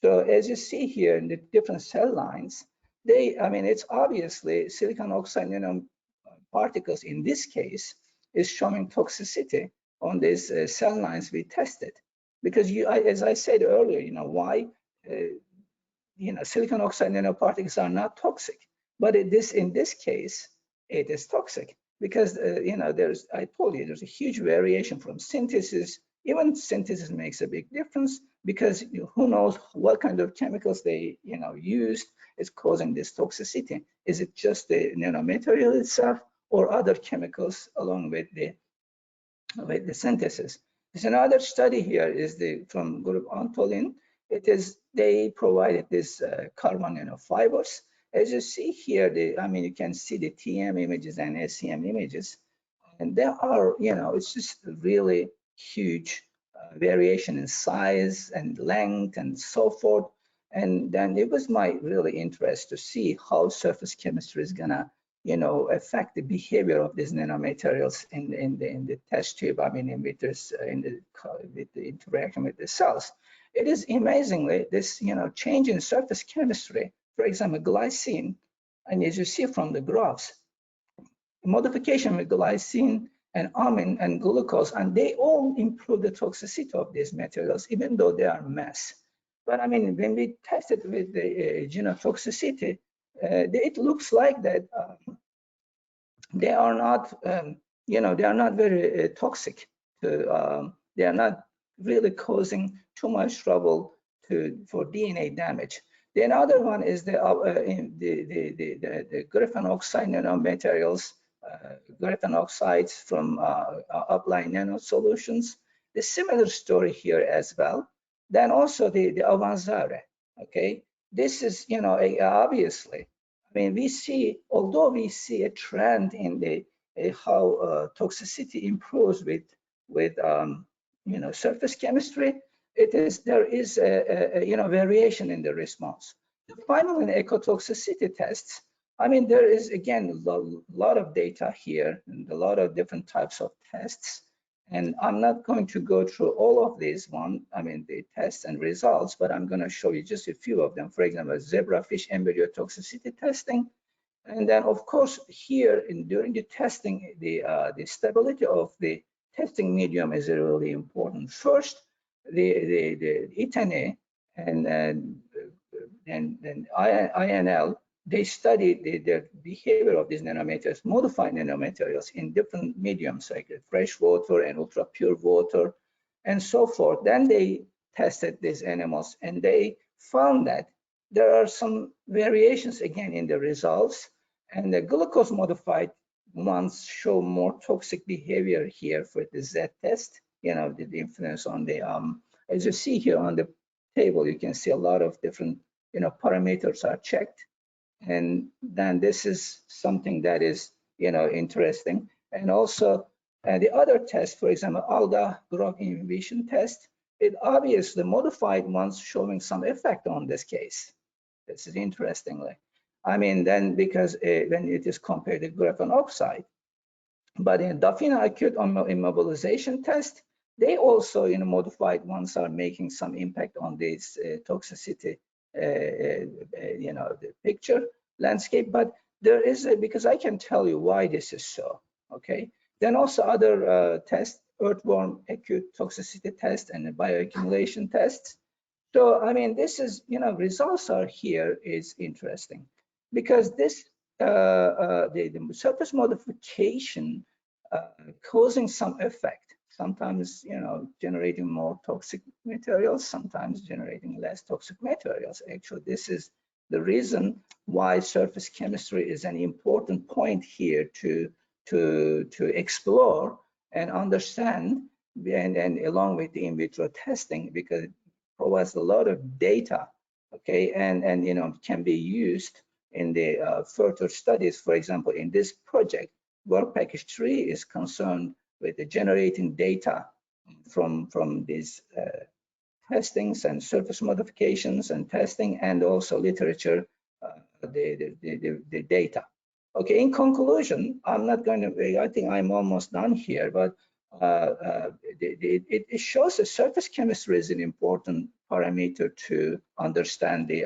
So as you see here in the different cell lines, it's obviously silicon oxide nanoparticles in this case is showing toxicity on these cell lines we tested. Because as I said earlier, why silicon oxide nanoparticles are not toxic, but in this case it is toxic because I told you there's a huge variation from synthesis. Even synthesis makes a big difference because who knows what kind of chemicals they used is causing this toxicity. Is it just the nanomaterial itself or other chemicals along with the synthesis? There's another study here is from group Antolin. They provided this carbon nanofibers. As you see here, you can see the TM images and SEM images, and there are, it's just really huge variation in size and length and so forth. And then it was my really interest to see how surface chemistry is gonna affect the behavior of these nanomaterials in the test tube. With the interaction with the cells. It is amazingly this change in surface chemistry. For example, glycine, and as you see from the graphs, modification with glycine and amine and glucose, and they all improve the toxicity of these materials, even though they are mass. But when we tested with the genotoxicity, it looks like that they are not, they are not very toxic. They are not really causing too much trouble for DNA damage. The another one is the graphene oxide nanomaterials, graphene oxides from Upline Nano Solutions. The similar story here as well. Then also the Avanzare. Okay, this is obviously. We see, although we see a trend in the how toxicity improves with surface chemistry, there is a variation in the response. Finally, in ecotoxicity tests, there is again a lot of data here and a lot of different types of tests. And I'm not going to go through all of these the tests and results, but I'm going to show you just a few of them. For example, zebrafish embryo toxicity testing. And then, of course, here during the testing, the stability of the testing medium is really important. First, the ITENE and INL, they studied the behavior of these nanomaterials, modified nanomaterials in different mediums like fresh water and ultra pure water and so forth. Then they tested these animals and they found that there are some variations again in the results, and the glucose modified ones show more toxic behavior here for the Z test, the influence on the, as you see here on the table, you can see a lot of different, parameters are checked. And then this is something that is, interesting. And also the other test, for example, ALDA growth inhibition test, it obviously modified ones showing some effect on this case. This is interestingly. I mean, then because when it is compared to graphene oxide, but in DAFINA acute immobilization test, they also, modified ones are making some impact on this toxicity, the picture landscape. But there is because I can tell you why this is so. Okay. Then also other tests, earthworm acute toxicity test and the bioaccumulation tests. So I mean, this is results are here is interesting because this the surface modification causing some effect, sometimes generating more toxic materials, sometimes generating less toxic materials. Actually, this is the reason why surface chemistry is an important point here to explore and understand, and along with the in vitro testing, because it provides a lot of data, okay, and can be used in the further studies. For example, in this project, work package 3 is concerned with the generating data from these testings and surface modifications and testing, and also literature, the data. Okay, in conclusion, I'm not going to, I think I'm almost done here, but it shows that surface chemistry is an important parameter to understand the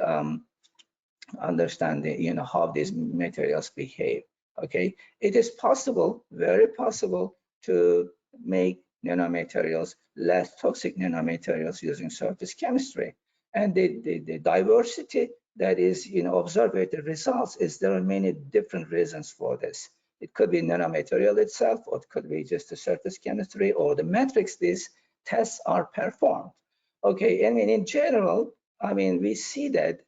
how these materials behave. Okay, it is possible, very possible, to make nanomaterials less toxic nanomaterials using surface chemistry, and the diversity that is observed with the results is there are many different reasons for this. It could be nanomaterial itself, or it could be just the surface chemistry or the metrics these tests are performed. Okay, I mean, in general, I mean, we see that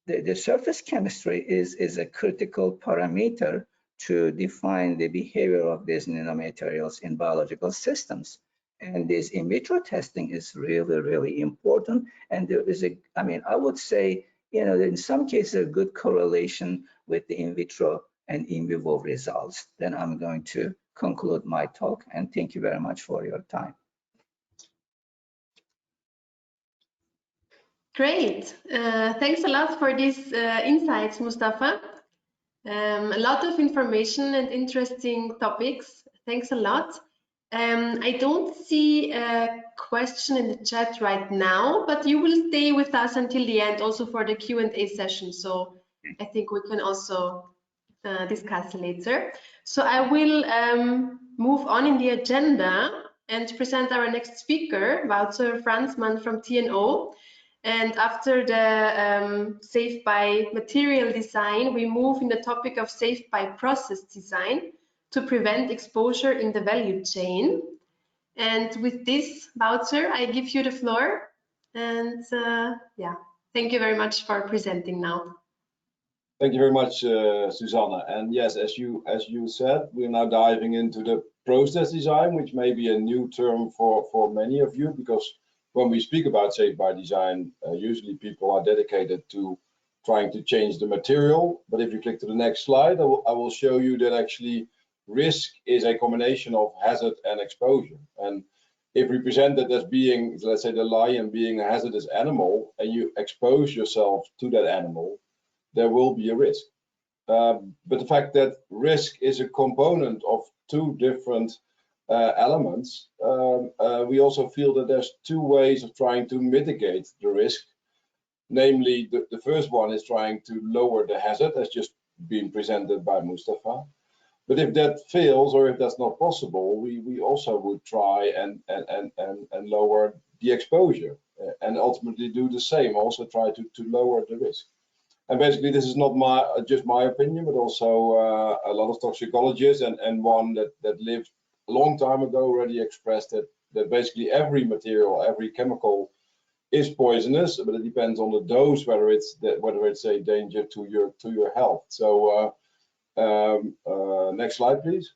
the surface chemistry is a critical parameter to define the behavior of these nanomaterials in biological systems. And this in vitro testing is really, really important. And there is I mean, I would say, in some cases, a good correlation with the in vitro and in vivo results. Then I'm going to conclude my talk, and thank you very much for your time. Great. Thanks a lot for these insights, Mustafa. A lot of information and interesting topics. Thanks a lot. I don't see a question in the chat right now, but you will stay with us until the end also for the Q&A session. So I think we can also discuss later. So I will move on in the agenda and present our next speaker, Wouter Fransman from TNO. And after the safe by material design, we move in the topic of safe by process design to prevent exposure in the value chain. And with this, Wouter, I give you the floor. And yeah, thank you very much for presenting now. Thank you very much, Susanna. And yes, as you said, we're now diving into the process design, which may be a new term for many of you, because when we speak about safe by design, usually people are dedicated to trying to change the material. But if you click to the next slide, I will show you that actually risk is a combination of hazard and exposure. And if we present it as being, let's say, the lion being a hazardous animal, and you expose yourself to that animal, there will be a risk. But the fact that risk is a component of two different elements, we also feel that there's two ways of trying to mitigate the risk. Namely, the first one is trying to lower the hazard, as just been presented by Mustafa. But if that fails, or if that's not possible, we also would try and lower the exposure, and ultimately do the same, also try to lower the risk. And basically, this is not just my opinion, but also a lot of toxicologists, and one that lived a long time ago already expressed that basically every material, every chemical is poisonous, but it depends on the dose whether it's a danger to your health. So next slide, please.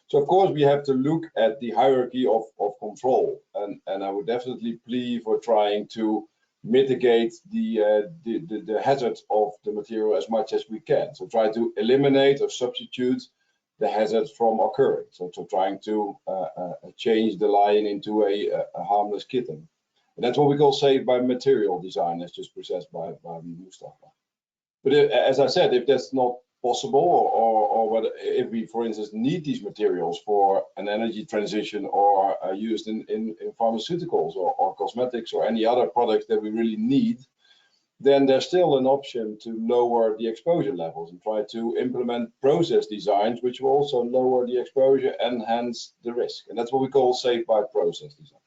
So of course we have to look at the hierarchy of control, and I would definitely plead for trying to mitigate the hazards of the material as much as we can. So try to eliminate or substitute the hazards from occurring. So trying to change the lion into a harmless kitten. And that's what we call safe by material design, as just presented by Mustafa. But as I said, if that's not possible, or whether if we, for instance, need these materials for an energy transition, or used in pharmaceuticals or cosmetics or any other products that we really need, then there's still an option to lower the exposure levels and try to implement process designs which will also lower the exposure and hence the risk. And that's what we call safe by process design.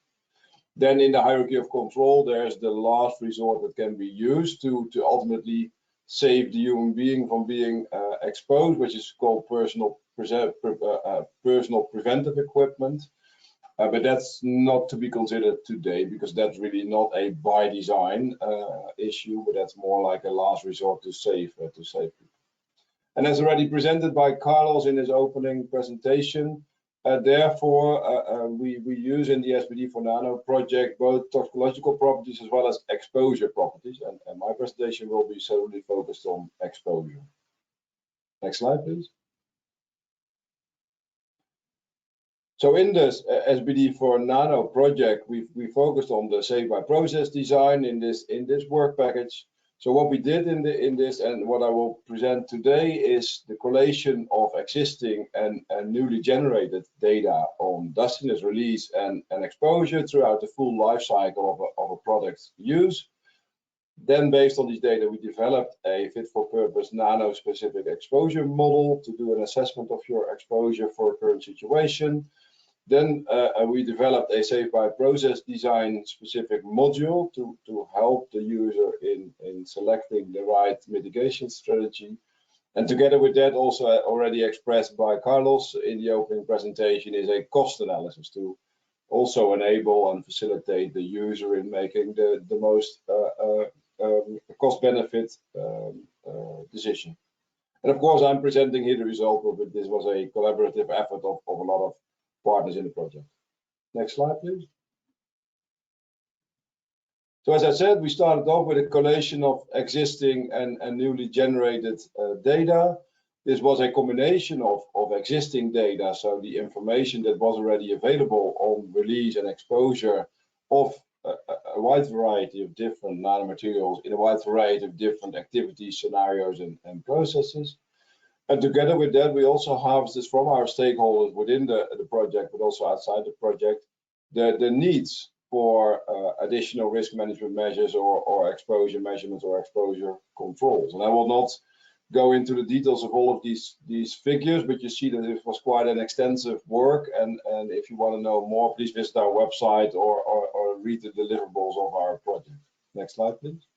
Then in the hierarchy of control, there's the last resort that can be used to ultimately save the human being from being exposed, which is called personal preventive equipment. But that's not to be considered today, because that's really not a by design issue, but that's more like a last resort to save people. And as already presented by Carlos in his opening presentation, therefore we use in the SbD4Nano project both toxicological properties as well as exposure properties, and my presentation will be solely focused on exposure. Next slide, please. So in this SbD4Nano project, we focused on the safe by process design in this work package. So what we did in this, and what I will present today, is the collation of existing and newly generated data on dustiness release and exposure throughout the full life cycle of a product's use. Then, based on these data, we developed a fit-for-purpose nano-specific exposure model to do an assessment of your exposure for a current situation. Then we developed a safe by process design specific module to help the user in selecting the right mitigation strategy. And together with that, also already expressed by Carlos in the opening presentation, is a cost analysis to also enable and facilitate the user in making the most cost-benefit decision. And of course, I'm presenting here the result of it. This was a collaborative effort of a lot of partners in the project. Next slide, please. So as I said, we started off with a collation of existing and newly generated data. This was a combination of existing data, so the information that was already available on release and exposure of a wide variety of different nanomaterials in a wide variety of different activities, scenarios, and processes. And together with that, we also harvested from our stakeholders within the project, but also outside the project, the needs for additional risk management measures or exposure measurements or exposure controls. And I will not go into the details of all of these figures, but you see that it was quite an extensive work. And if you want to know more, please visit our website or read the deliverables of our project. Next slide, please.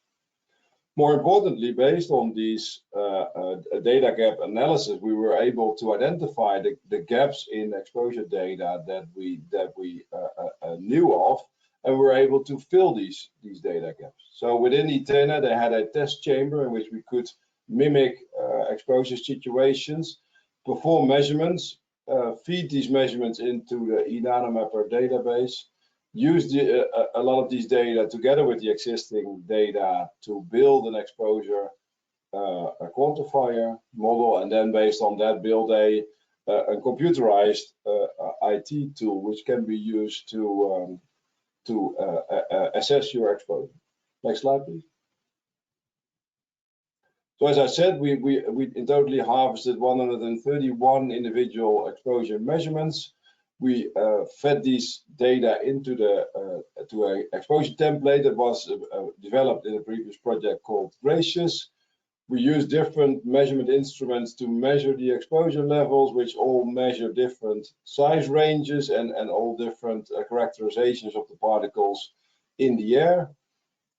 More importantly, based on these data gap analysis, we were able to identify the gaps in exposure data that we knew of, and we were able to fill these data gaps. So within ITENE, they had a test chamber in which we could mimic exposure situations, perform measurements, feed these measurements into the eNanoMapper database, use a lot of these data together with the existing data to build an exposure a quantifier model, and then based on that build a computerized IT tool which can be used to assess your exposure. Next slide, please. So as I said, we in totally harvested 131 individual exposure measurements. We fed these data into to an exposure template that was developed in a previous project called Gracious. We use different measurement instruments to measure the exposure levels, which all measure different size ranges and all different characterizations of the particles in the air.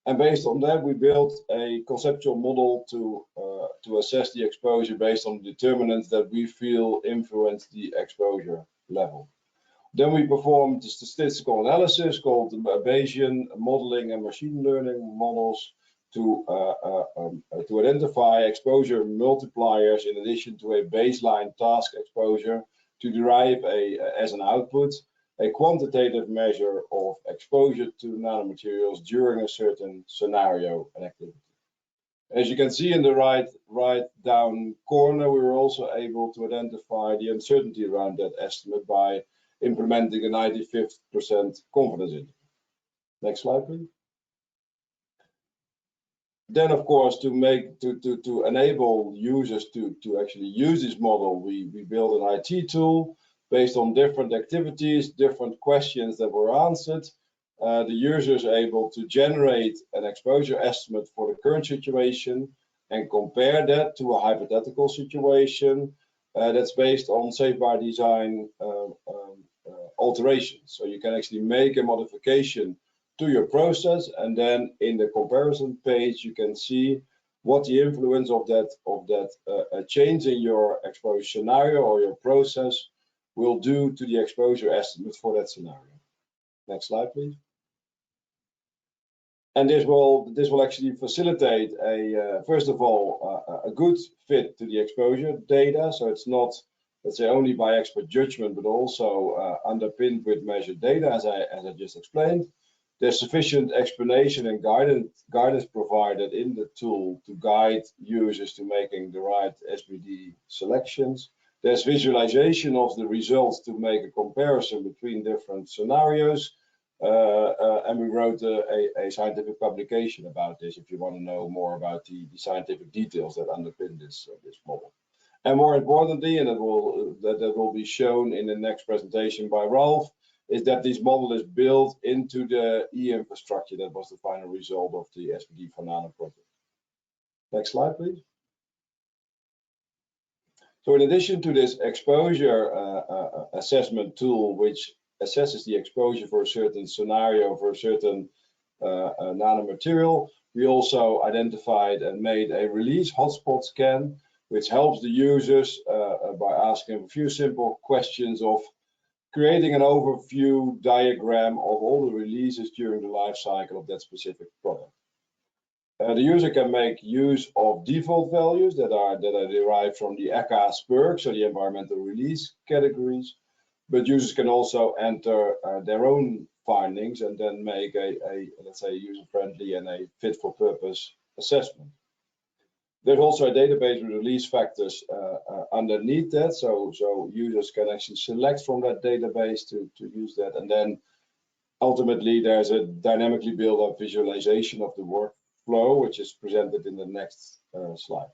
And based on that, we built a conceptual model to assess the exposure based on determinants that we feel influence the exposure level. Then we performed the statistical analysis called the Bayesian modeling and machine learning models to identify exposure multipliers in addition to a baseline task exposure to derive as an output a quantitative measure of exposure to nanomaterials during a certain scenario and activity. As you can see in the right down corner, we were also able to identify the uncertainty around that estimate by implementing a 95% confidence interval. Next slide, please. Then, of course, to enable users to actually use this model, we built an IT tool based on different activities, different questions that were answered. The user is able to generate an exposure estimate for the current situation and compare that to a hypothetical situation that's based on safe by design alterations. So you can actually make a modification to your process, and then in the comparison page you can see what the influence of that change in your exposure scenario or your process will do to the exposure estimate for that scenario. Next slide, please. And this will actually facilitate first of all a good fit to the exposure data. So it's not, let's say, only by expert judgment, but also underpinned with measured data, as I just explained. There's sufficient explanation and guidance provided in the tool to guide users to making the right SbD selections. There's visualization of the results to make a comparison between different scenarios. And we wrote a scientific publication about this if you want to know more about the scientific details that underpin this model. And more importantly, and that will be shown in the next presentation by Ralph, is that this model is built into the e-infrastructure that was the final result of the SbD4Nano project. Next slide, please. So in addition to this exposure assessment tool, which assesses the exposure for a certain scenario, for a certain nanomaterial, we also identified and made a release hotspot scan, which helps the users by asking a few simple questions of creating an overview diagram of all the releases during the life cycle of that specific product. The user can make use of default values that are derived from the ECHA SPERC, so the environmental release categories, but users can also enter their own findings and then make let's say, user-friendly and a fit-for-purpose assessment. There's also a database with release factors underneath that, so users can actually select from that database to use that, and then ultimately there's a dynamically built-up visualization of the workflow, which is presented in the next slide.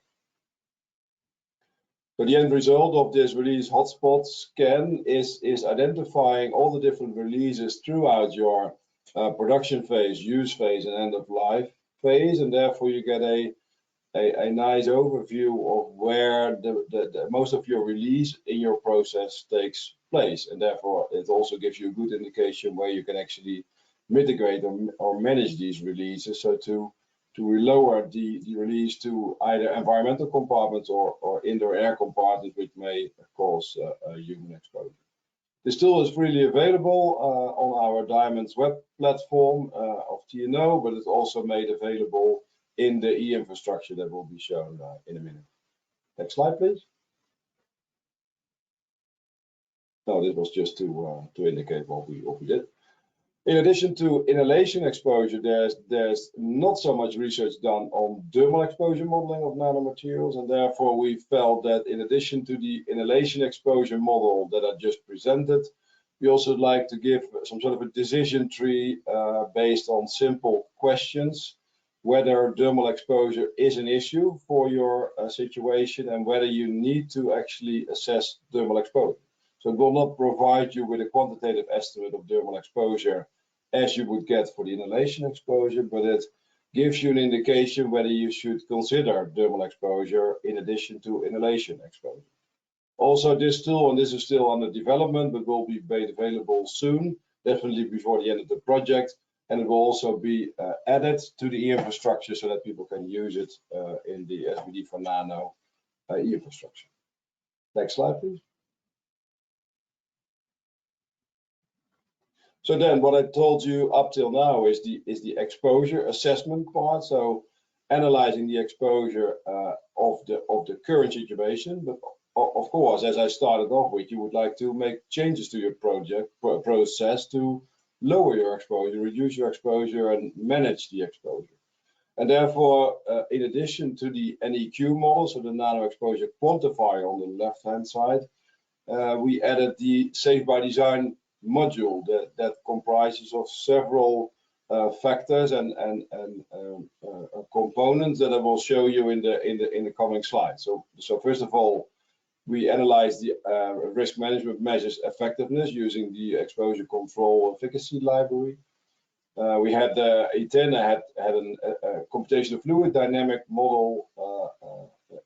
So the end result of this release hotspot scan is identifying all the different releases throughout your production phase, use phase, and end of life phase, and therefore you get a nice overview of where the most of your release in your process takes place, and therefore it also gives you a good indication where you can actually mitigate or manage these releases, so to lower the release to either environmental compartments or indoor air compartments, which may cause human exposure. This tool is freely available on our Diamonds web platform of TNO, but it's also made available in the e-infrastructure that will be shown in a minute. Next slide, please. No, this was just to indicate what we did. In addition to inhalation exposure, there's not so much research done on dermal exposure modeling of nanomaterials, and therefore we felt that in addition to the inhalation exposure model that I just presented, we also like to give some sort of a decision tree based on simple questions, whether dermal exposure is an issue for your situation and whether you need to actually assess dermal exposure. So it will not provide you with a quantitative estimate of dermal exposure as you would get for the inhalation exposure, but it gives you an indication whether you should consider dermal exposure in addition to inhalation exposure. Also, this tool, and this is still under development, but will be made available soon, definitely before the end of the project, and it will also be added to the e-infrastructure so that people can use it in the SbD4Nano e-infrastructure. Next slide, please. So then what I told you up till now is the exposure assessment part. So analyzing the exposure of the current situation, but of course, as I started off with, you would like to make changes to your process to lower your exposure, reduce your exposure, and manage the exposure. And therefore, in addition to the NEQ model, so the nano exposure quantifier on the left-hand side, we added the Safe by Design module that comprises of several factors and components that I will show you in the coming slides. So first of all, we analyzed the risk management measures effectiveness using the exposure control efficacy library. We had ITENE had a computational fluid dynamic model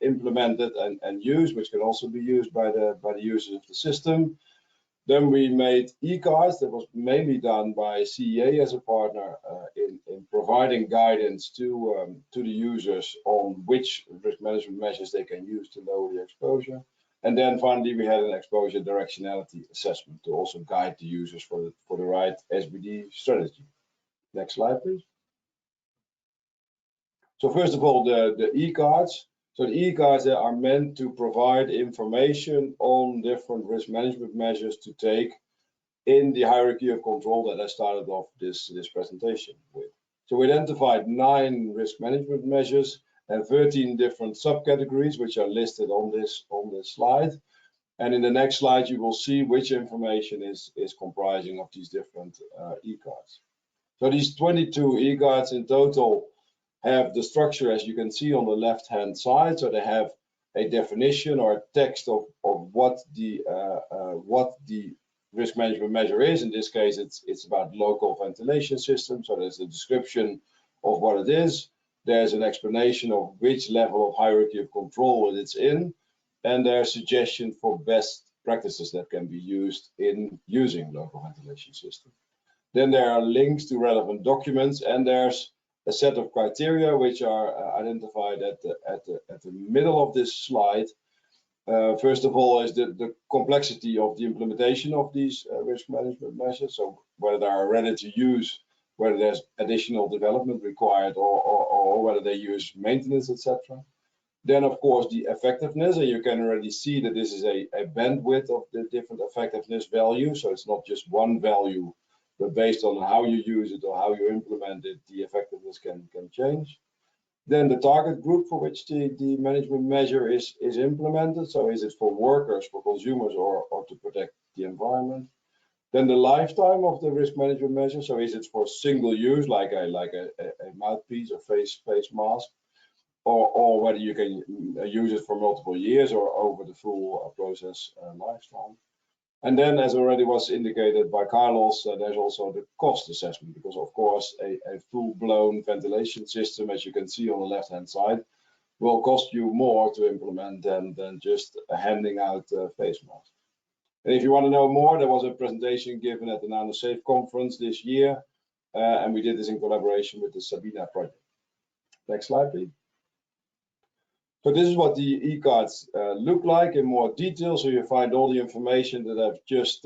implemented and used, which can also be used by the users of the system. Then we made e-cards that was mainly done by CEA as a partner in providing guidance to the users on which risk management measures they can use to lower the exposure. And then finally, we had an exposure directionality assessment to also guide the users for the right SBD strategy. Next slide, please. So first of all, the e-cards. So the e-cards are meant to provide information on different risk management measures to take in the hierarchy of control that I started off this presentation with. So we identified 9 risk management measures and 13 different subcategories, which are listed on this slide. And in the next slide, you will see which information is comprising of these different e-cards. So these 22 e-cards in total have the structure, as you can see on the left-hand side. So they have a definition or a text of what the risk management measure is. In this case, it's about local ventilation system. So there's a description of what it is. There's an explanation of which level of hierarchy of control it's in, and there's suggestions for best practices that can be used in using local ventilation system. Then there are links to relevant documents, and there's a set of criteria which are identified at the middle of this slide. First of all is the complexity of the implementation of these risk management measures, so whether they are ready to use, whether there's additional development required, or whether they use maintenance, etc. Then, of course, the effectiveness, and you can already see that this is a bandwidth of the different effectiveness values. So it's not just one value, but based on how you use it or how you implement it, the effectiveness can change. Then the target group for which the management measure is implemented. So is it for workers, for consumers, or to protect the environment? Then the lifetime of the risk management measure. So is it for single use, like a mouthpiece or face mask, or whether you can use it for multiple years or over the full process lifetime. And then, as already was indicated by Carlos, there's also the cost assessment, because of course a full-blown ventilation system, as you can see on the left-hand side, will cost you more to implement than just handing out face masks. And if you want to know more, there was a presentation given at the NanoSafe conference this year, and we did this in collaboration with the Sabina project. Next slide, please. So this is what the e-cards look like in more detail. So you find all the information that I've just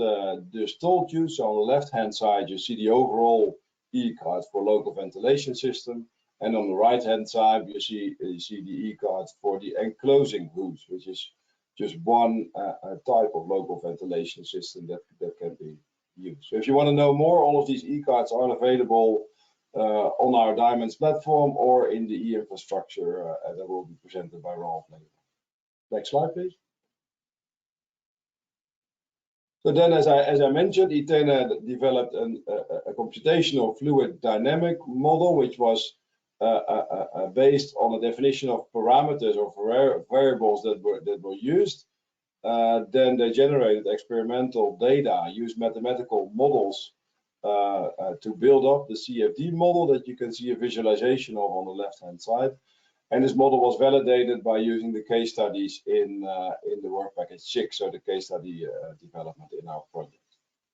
told you. So on the left-hand side, you see the overall e-cards for local ventilation system, and on the right-hand side, you see the e-cards for the enclosing hoods, which is just one type of local ventilation system that can be used. So if you want to know more, all of these e-cards are available on our Diamonds platform or in the e-infrastructure that will be presented by Rolf later. Next slide, please. So then, as I mentioned, ITENE developed a computational fluid dynamic model, which was based on a definition of parameters or variables that were used. Then they generated experimental data, used mathematical models to build up the CFD model that you can see a visualization of on the left-hand side. And this model was validated by using the case studies in the work package 6, so the case study development in our project.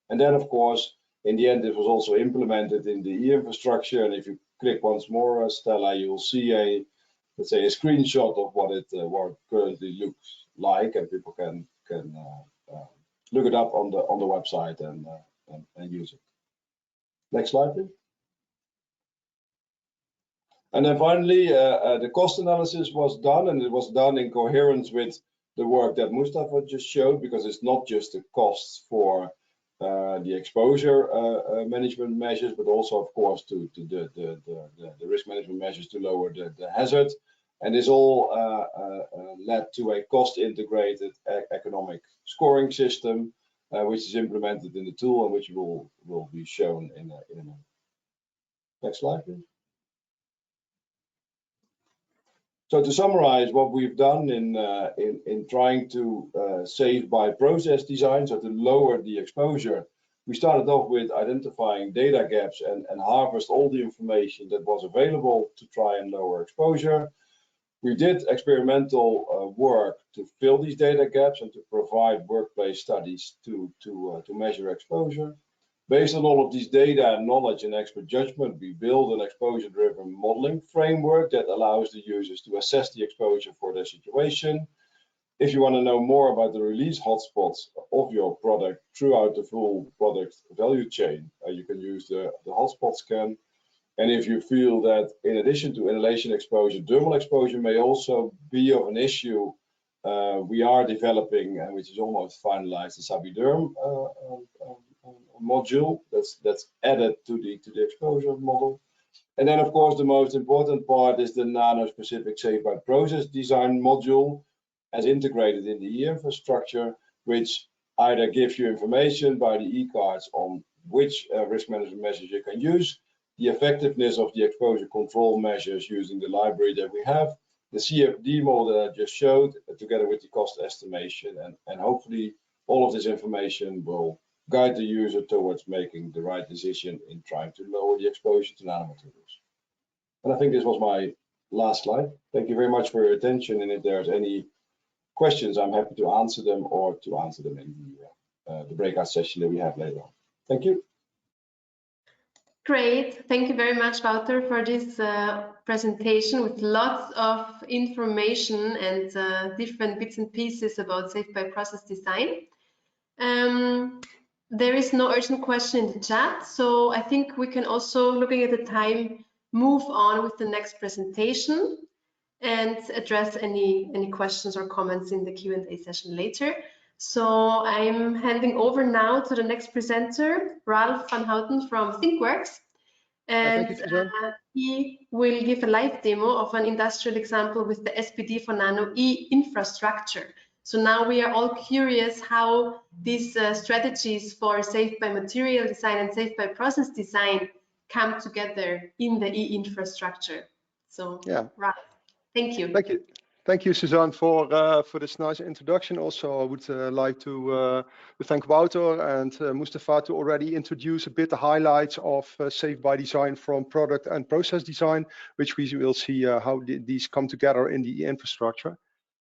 And then, of course, in the end, it was also implemented in the e-infrastructure. And if you click once more, Stella, you will see let's say, a screenshot of what it currently looks like, and people can look it up on the website and use it. Next slide, please. And then finally, the cost analysis was done, and it was done in coherence with the work that Mustafa just showed, because it's not just the costs for the exposure management measures, but also, of course, to the risk management measures to lower the hazard. And this all led to a cost-integrated economic scoring system, which is implemented in the tool and which will be shown in a minute. Next slide, please. So to summarize what we've done in trying to save by process design, so to lower the exposure, we started off with identifying data gaps and harvest all the information that was available to try and lower exposure. We did experimental work to fill these data gaps and to provide workplace studies to measure exposure. Based on all of these data, knowledge, and expert judgment, we build an exposure-driven modeling framework that allows the users to assess the exposure for their situation. If you want to know more about the release hotspots of your product throughout the full product value chain, you can use the hotspot scan. And if you feel that in addition to inhalation exposure, dermal exposure may also be of an issue, we are developing, which is almost finalized, the SabiDerm module that's added to the exposure model. And then, of course, the most important part is the nano-specific safe by process design module, as integrated in the e-infrastructure, which either gives you information by the e-cards on which risk management measures you can use, the effectiveness of the exposure control measures using the library that we have, the CFD model that I just showed, together with the cost estimation, and hopefully all of this information will guide the user towards making the right decision in trying to lower the exposure to nanomaterials. And I think this was my last slide. Thank you very much for your attention, and if there's any questions, I'm happy to answer them or to answer them in the breakout session that we have later on. Thank you. Great. Thank you very much, Wouter, for this presentation with lots of information and different bits and pieces about safe by process design. There is no urgent question in the chat, so I think we can also, looking at the time, move on with the next presentation and address any questions or comments in the Q&A session later. So I'm handing over now to the next presenter, Ralph Vanhauten from ThinkWorks. And he will give a live demo of an industrial example with the SbD4Nano e-infrastructure. So now we are all curious how these strategies for safe by material design and safe by process design come together in the e-infrastructure. So, yeah. Ralph, thank you. Thank you, Suzanne, for this nice introduction. Also, I would like to thank Wouter and Mustafa to already introduce a bit the highlights of safe by design from product and process design, which we will see how these come together in the infrastructure.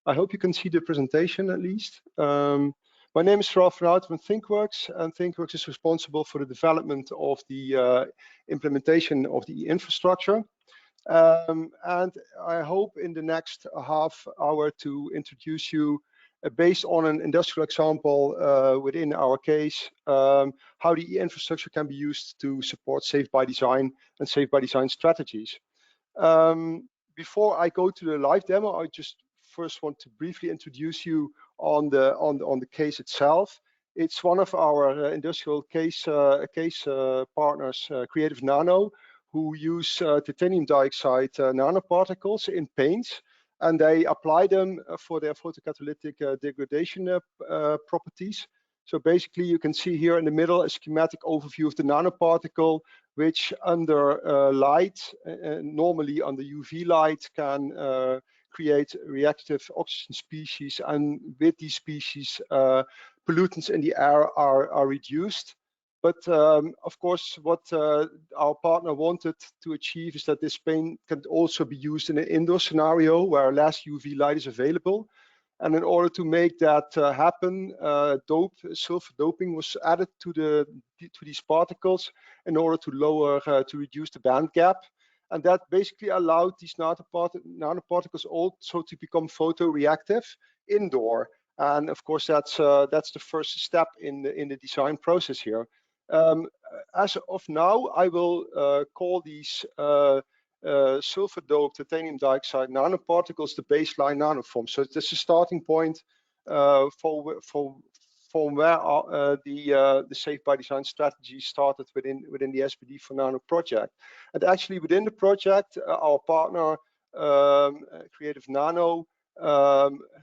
I hope you can see the presentation at least. My name is Ralph Vanhauten from ThinkWorks, and ThinkWorks is responsible for the development of the implementation of the infrastructure. And I hope in the next half hour to introduce you, based on an industrial example within our case, how the infrastructure can be used to support safe by design and safe by design strategies. Before I go to the live demo, I just first want to briefly introduce you on the case itself. It's one of our industrial case partners, Creative Nano, who use titanium dioxide nanoparticles in paints, and they apply them for their photocatalytic degradation properties. So basically, you can see here in the middle a schematic overview of the nanoparticle, which under light, normally under UV light, can create reactive oxygen species, and with these species, pollutants in the air are reduced. But of course, what our partner wanted to achieve is that this paint can also be used in an indoor scenario where less UV light is available. And in order to make that happen, sulfur doping was added to these particles in order to to reduce the band gap. And that basically allowed these nanoparticles also to become photoreactive indoor. And of course, that's the first step in the design process here. As of now, I will call these sulfur-doped titanium dioxide nanoparticles the baseline nanoform. So this is a starting point from where the Safe by Design strategy started within the SbD4Nano project. And actually within the project, our partner Creative Nano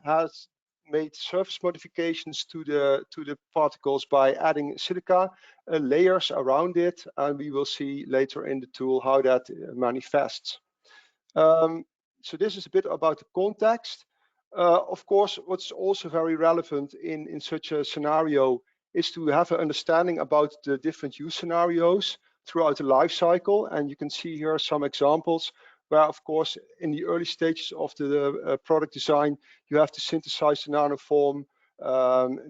has made surface modifications to the particles by adding silica layers around it, and we will see later in the tool how that manifests. So this is a bit about the context. Of course, what's also very relevant in such a scenario is to have an understanding about the different use scenarios throughout the life cycle. And you can see here some examples where, of course, in the early stages of the product design, you have to synthesize the nanoform.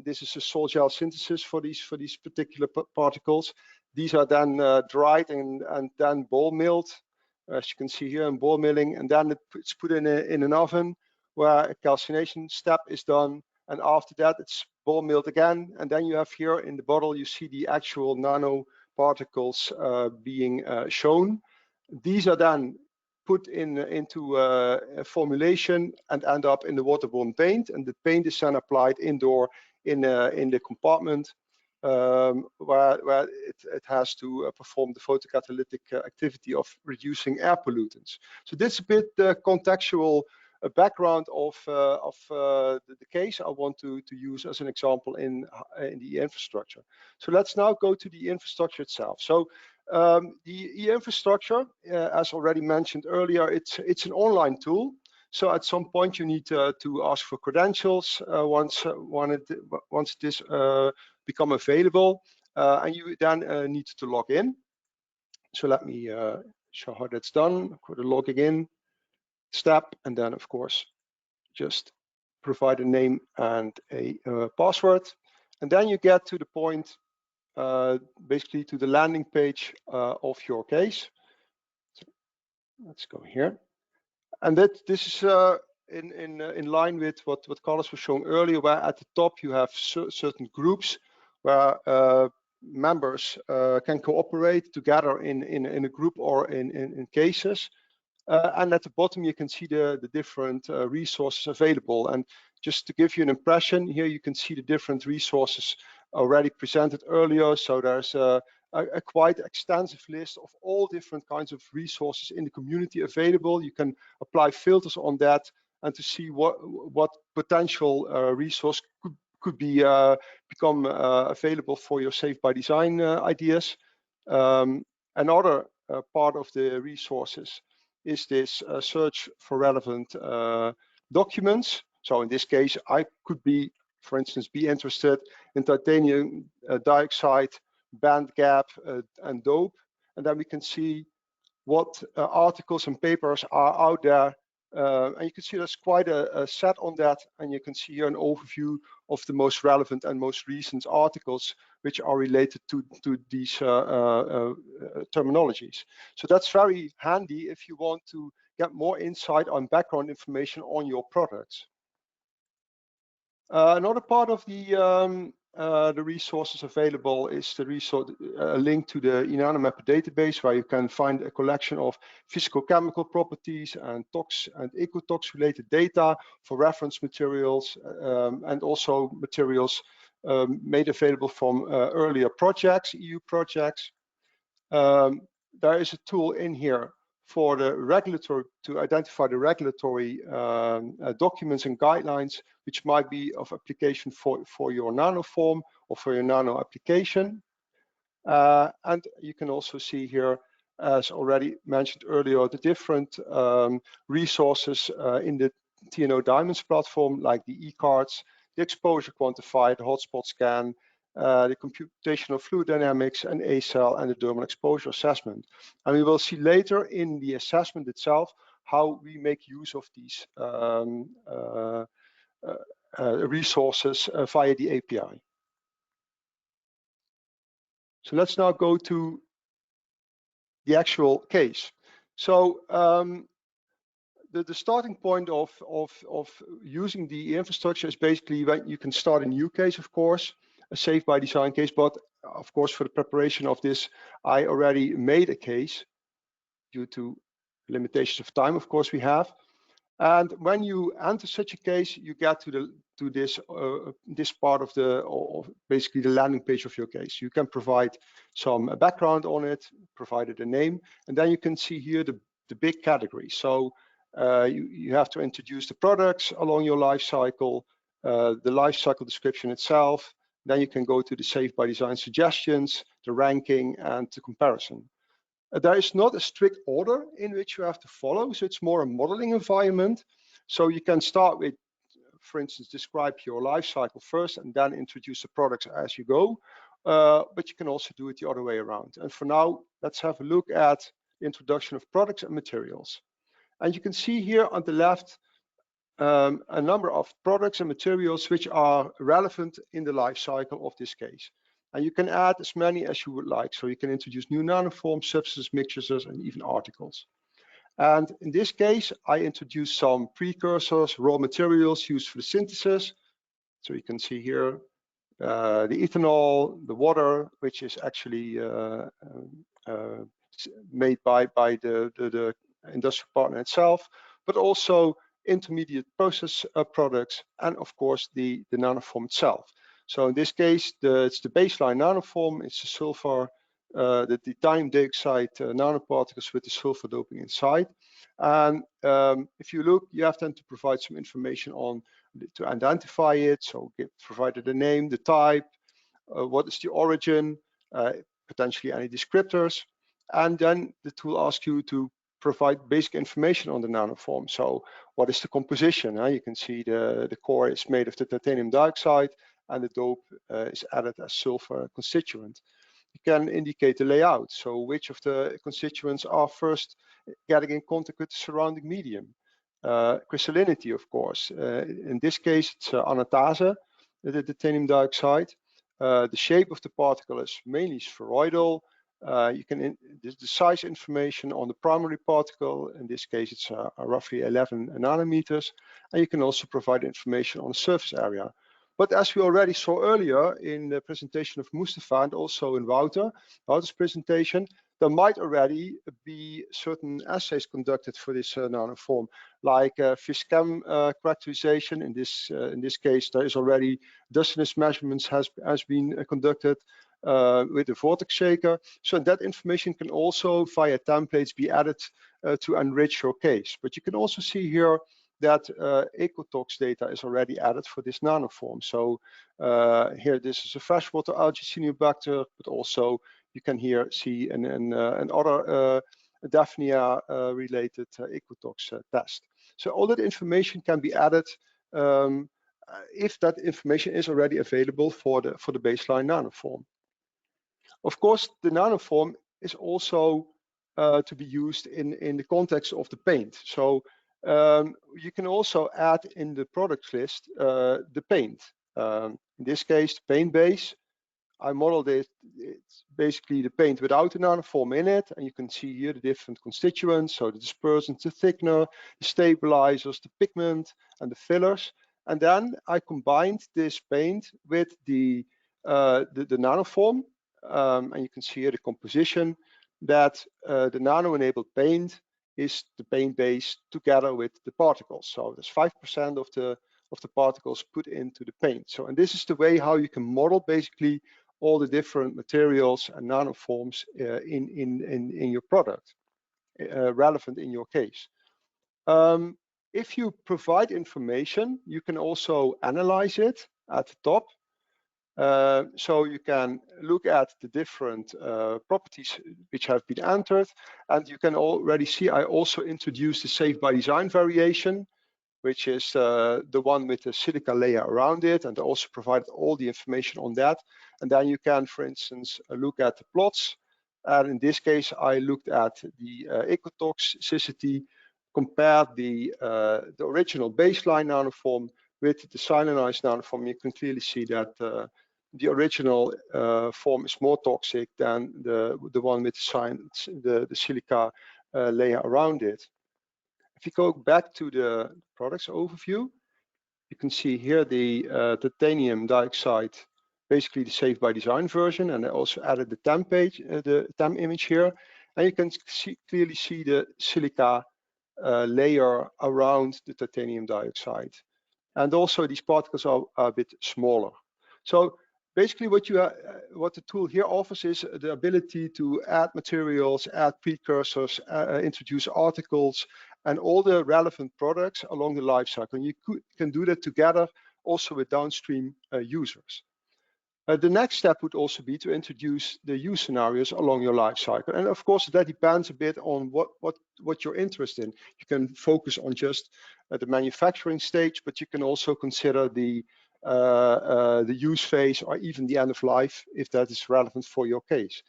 This is a sol gel synthesis for these particular particles. These are then dried and then ball milled, as you can see here in ball milling, and then it's put in an oven where a calcination step is done, and after that it's ball milled again, and then you have here in the bottle you see the actual nanoparticles being shown. These are then put into a formulation and end up in the waterborne paint, and the paint is then applied indoor in the compartment where it has to perform the photocatalytic activity of reducing air pollutants. So this is a bit the contextual background of the case I want to use as an example in the infrastructure. So let's now go to the infrastructure itself. So the infrastructure, as already mentioned earlier, it's an online tool. So at some point you need to ask for credentials once it is become available, and you then need to log in. So let me show how that's done. For the logging in step, and then of course just provide a name and a password, and then you get to the point, basically to the landing page of your case. So let's go here, and this is in line with what Carlos was showing earlier, where at the top you have certain groups where members can cooperate together in a group or in cases. And at the bottom you can see the different resources available. And just to give you an impression, here you can see the different resources already presented earlier. So there's a quite extensive list of all different kinds of resources in the community available. You can apply filters on that and to see what potential resource could be become available for your Safe by Design ideas. Another part of the resources is this search for relevant documents. So in this case, I could be, for instance, be interested in titanium dioxide, band gap, and dope. And then we can see what articles and papers are out there. And you can see there's quite a set on that. And you can see here an overview of the most relevant and most recent articles which are related to these terminologies. So that's very handy if you want to get more insight on background information on your products. Another part of the resources available is the link to the Nanomaterials database, where you can find a collection of physicochemical properties and tox and ecotox related data for reference materials, and also materials made available from earlier projects, EU projects. There is a tool in here for the regulatory, to identify the regulatory documents and guidelines which might be of application for your nanoform or for your nano application. And you can also see here, as already mentioned earlier, the different resources in the TNO Diamonds platform, like the e-cards, the exposure quantifier, the hotspot scan, the computational fluid dynamics, and A-cell and the dermal exposure assessment. And we will see later in the assessment itself how we make use of these resources via the API. So let's now go to the actual case. So the starting point of using the infrastructure is basically when you can start a new case, of course, a safe by design case. But of course, for the preparation of this, I already made a case due to limitations of time, of course, we have. And when you enter such a case, you get to this part of basically the landing page of your case. You can provide some background on it, provided a name, and then you can see here the big categories. So you have to introduce the products along your life cycle, the life cycle description itself. Then you can go to the safe by design suggestions, the ranking, and the comparison. There is not a strict order in which you have to follow, so it's more a modeling environment. So you can start with, for instance, describe your life cycle first and then introduce the products as you go. But you can also do it the other way around. And for now, let's have a look at the introduction of products and materials. And you can see here on the left a number of products and materials which are relevant in the life cycle of this case. And you can add as many as you would like. So you can introduce new nanoforms, substances, mixtures, and even articles. And in this case, I introduced some precursors, raw materials used for the synthesis. So you can see here the ethanol, the water, which is actually made by the industrial partner itself, but also intermediate process products, and of course the nanoform itself. So in this case, it's the baseline nanoform. It's the sulfur, the titanium dioxide nanoparticles with the sulfur doping inside. And if you look, you have then to provide some information on to identify it. So provided the name, the type, what is the origin, potentially any descriptors, and then the tool asks you to provide basic information on the nanoform. So what is the composition? You can see the core is made of the titanium dioxide, and the dope is added as sulfur constituent. You can indicate the layout, so which of the constituents are first getting in contact with the surrounding medium. Crystallinity, of course. In this case, it's anatase, the titanium dioxide. The shape of the particle is mainly spheroidal. You can the size information on the primary particle. In this case, it's roughly 11 nanometers, and you can also provide information on the surface area. But as we already saw earlier in the presentation of Mustafa and also in Wouter's presentation, there might already be certain assays conducted for this nanoform, like Fischem characterization. In this case, there is already dustiness measurements has been conducted with the vortex shaker. So that information can also via templates be added to enrich your case. But you can also see here that ecotox data is already added for this nanoform. So here, this is a freshwater algae cyanobacter, but also you can here see an other Daphnia related ecotox test. So all that information can be added if that information is already available for the baseline nanoform. Of course, the nanoform is also to be used in the context of the paint. So you can also add in the product list the paint. In this case, the paint base. I modeled it. It's basically the paint without the nanoform in it, and you can see here the different constituents. So the dispersants, the thickener, the stabilizers, the pigment, and the fillers. And then I combined this paint with the nanoform, and you can see here the composition that the nano-enabled paint is the paint base together with the particles. So there's 5% of the particles put into the paint. So, and this is the way how you can model basically all the different materials and nanoforms in your product, relevant in your case. If you provide information, you can also analyze it at the top. So you can look at the different properties which have been entered, and you can already see I also introduced the safe by design variation. which is the one with the silica layer around it, and I also provided all the information on that. And then you can, for instance, look at the plots. And in this case, I looked at the ecotoxicity, compared the original baseline nanoform with the cyanidized nanoform. You can clearly see that the original form is more toxic than the one with the silica layer around it. If you go back to the products overview, you can see here the titanium dioxide, basically the Safe by Design version, and I also added the TEM page, the TEM image here, and you can clearly see the silica layer around the titanium dioxide, and also these particles are a bit smaller. So basically, what the tool here offers is the ability to add materials, add precursors, introduce articles, and all the relevant products along the life cycle. And you can do that together also with downstream users. The next step would also be to introduce the use scenarios along your life cycle. And of course, that depends a bit on what you're interested in. You can focus on just the manufacturing stage, but you can also consider the use phase or even the end of life if that is relevant for your case.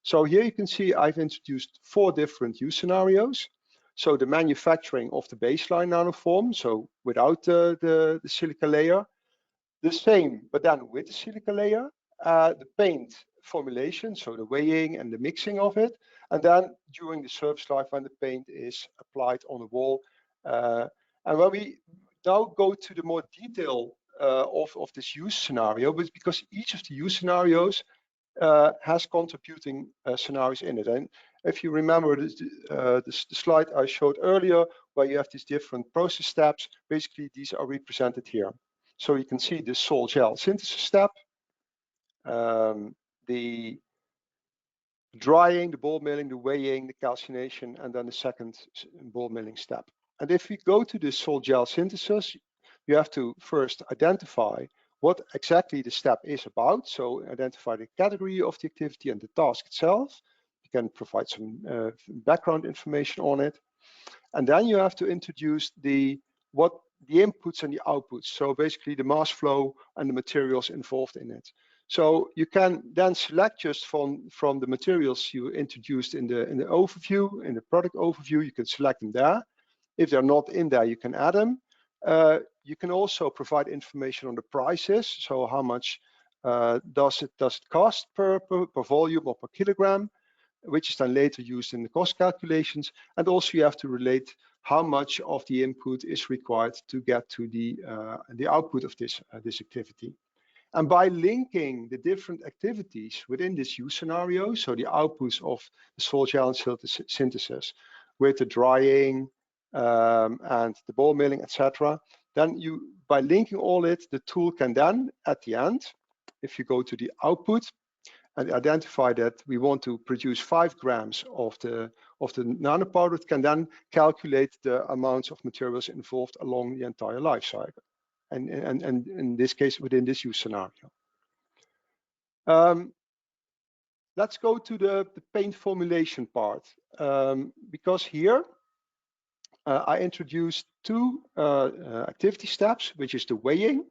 So here you can see I've introduced 4 different use scenarios. So the manufacturing of the baseline nanoform, so without the silica layer. The same, but then with the silica layer, the paint formulation, so the weighing and the mixing of it, and then during the service life when the paint is applied on the wall. And when we now go to the more detail of this use scenario, but because each of the use scenarios has contributing scenarios in it. And if you remember the slide I showed earlier, where you have these different process steps, basically these are represented here. So you can see the sol gel synthesis step, the drying, the ball milling, the weighing, the calcination, and then the second ball milling step. And if we go to the sol gel synthesis, you have to first identify what exactly the step is about. So identify the category of the activity and the task itself. You can provide some background information on it. And then you have to introduce the inputs and the outputs. So basically the mass flow and the materials involved in it. So you can then select just from the materials you introduced in the overview, in the product overview, you can select them there. If they're not in there, you can add them. You can also provide information on the prices. So how much does it cost per volume or per kilogram, which is then later used in the cost calculations. And also you have to relate how much of the input is required to get to the output of this activity. And by linking the different activities within this use scenario, so the outputs of the sol gel synthesis with the drying and the ball milling, etc., then by linking all it, the tool can then at the end, if you go to the output and identify that we want to produce 5 grams of the nanopowder, it can then calculate the amounts of materials involved along the entire life cycle. And in this case, within this use scenario. Let's go to the paint formulation part, because here I introduced 2 activity steps, which is the weighing.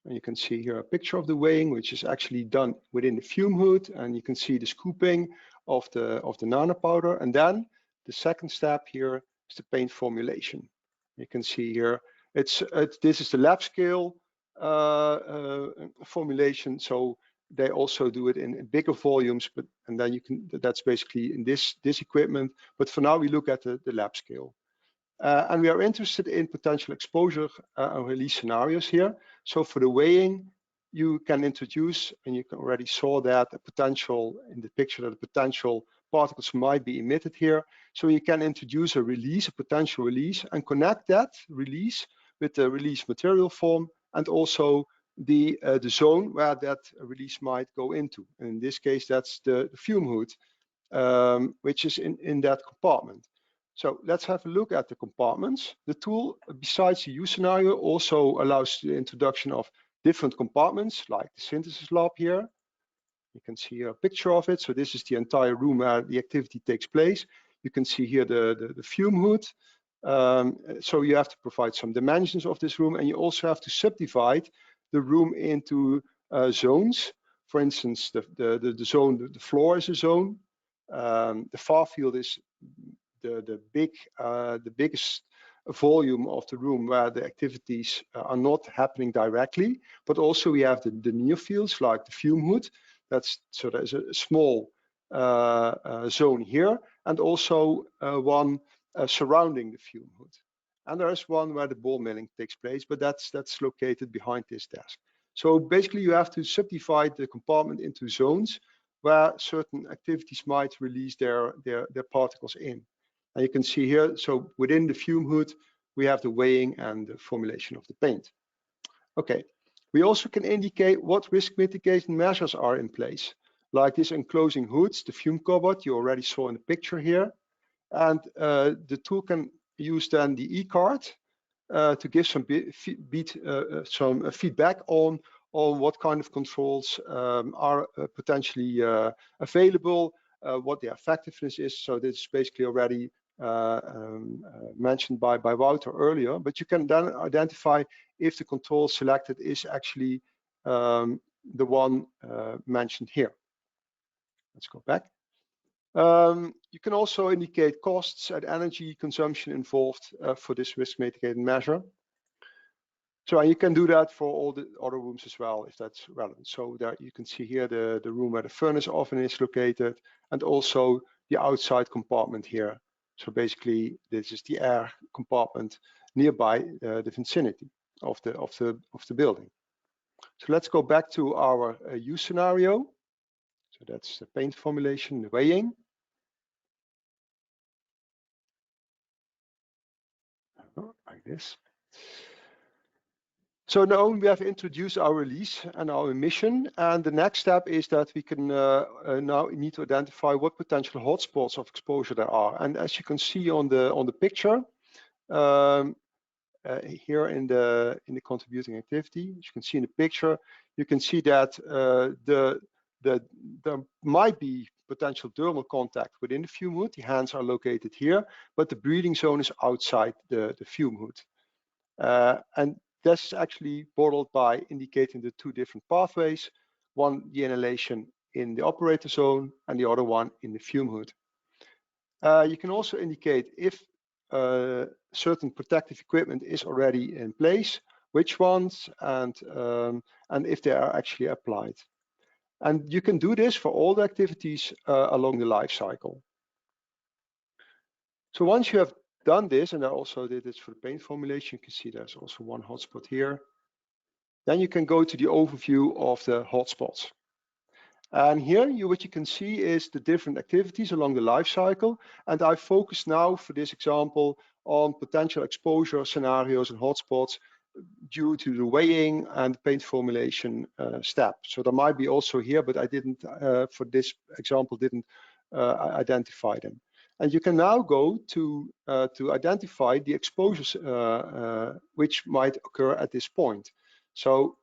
And you can see here a picture of the weighing, which is actually done within the fume hood, and you can see the scooping of the nanopowder. And then the second step here is the paint formulation. You can see here this is the lab scale formulation, so they also do it in bigger volumes, and then that's basically in this equipment. But for now we look at the lab scale. And we are interested in potential exposure and release scenarios here. So for the weighing, you can introduce, and you already saw that, a potential in the picture, that the potential particles might be emitted here. So you can introduce a potential release, and connect that release with the release material form, and also the zone where that release might go into. And in this case, that's the fume hood, which is in that compartment. So let's have a look at the compartments. The tool, besides the use scenario, also allows the introduction of different compartments, like the synthesis lab here. You can see a picture of it. So this is the entire room where the activity takes place. You can see here the fume hood, So you have to provide some dimensions of this room, and you also have to subdivide the room into zones. For instance, the zone, the floor is a zone. The far field is the biggest volume of the room where the activities are not happening directly, but also we have the near fields like the fume hood. So there's a small zone here, and also one surrounding the fume hood. And there is one where the ball milling takes place, but that's located behind this desk. So basically you have to subdivide the compartment into zones where certain activities might release their particles in. And you can see here, so within the fume hood, we have the weighing and the formulation of the paint. Okay, we also can indicate what risk mitigation measures are in place, like this enclosing hoods, the fume cupboard you already saw in the picture here. And the tool can use then the e-card to give some feedback on what kind of controls are potentially available, what the effectiveness is. So this is basically already mentioned by Wouter earlier, but you can then identify if the control selected is actually the one mentioned here. Let's go back. You can also indicate costs and energy consumption involved for this risk mitigating measure. So you can do that for all the other rooms as well, if that's relevant. So there you can see here the room where the furnace oven is located, and also the outside compartment here. So basically, this is the air compartment nearby the vicinity of the building. So let's go back to our use scenario. So that's the paint formulation, the weighing. Like this. So now we have introduced our release and our emission, and the next step is that we can now need to identify what potential hotspots of exposure there are. And as you can see on the picture here in the contributing activity, as you can see in the picture, you can see that there might be potential dermal contact within the fume hood. The hands are located here, but the breathing zone is outside the fume hood. And that's actually modeled by indicating the two different pathways, one the inhalation in the operator zone and the other one in the fume hood. You can also indicate if certain protective equipment is already in place, which ones, and if they are actually applied. And you can do this for all the activities along the life cycle. So once you have done this, and I also did this for the paint formulation, you can see there's also one hotspot here. Then you can go to the overview of the hotspots. And here what you can see is the different activities along the life cycle. And I focus now for this example on potential exposure scenarios and hotspots due to the weighing and paint formulation step. So there might be also here, but I didn't, for this example, didn't identify them. And you can now go to identify the exposures which might occur at this point. So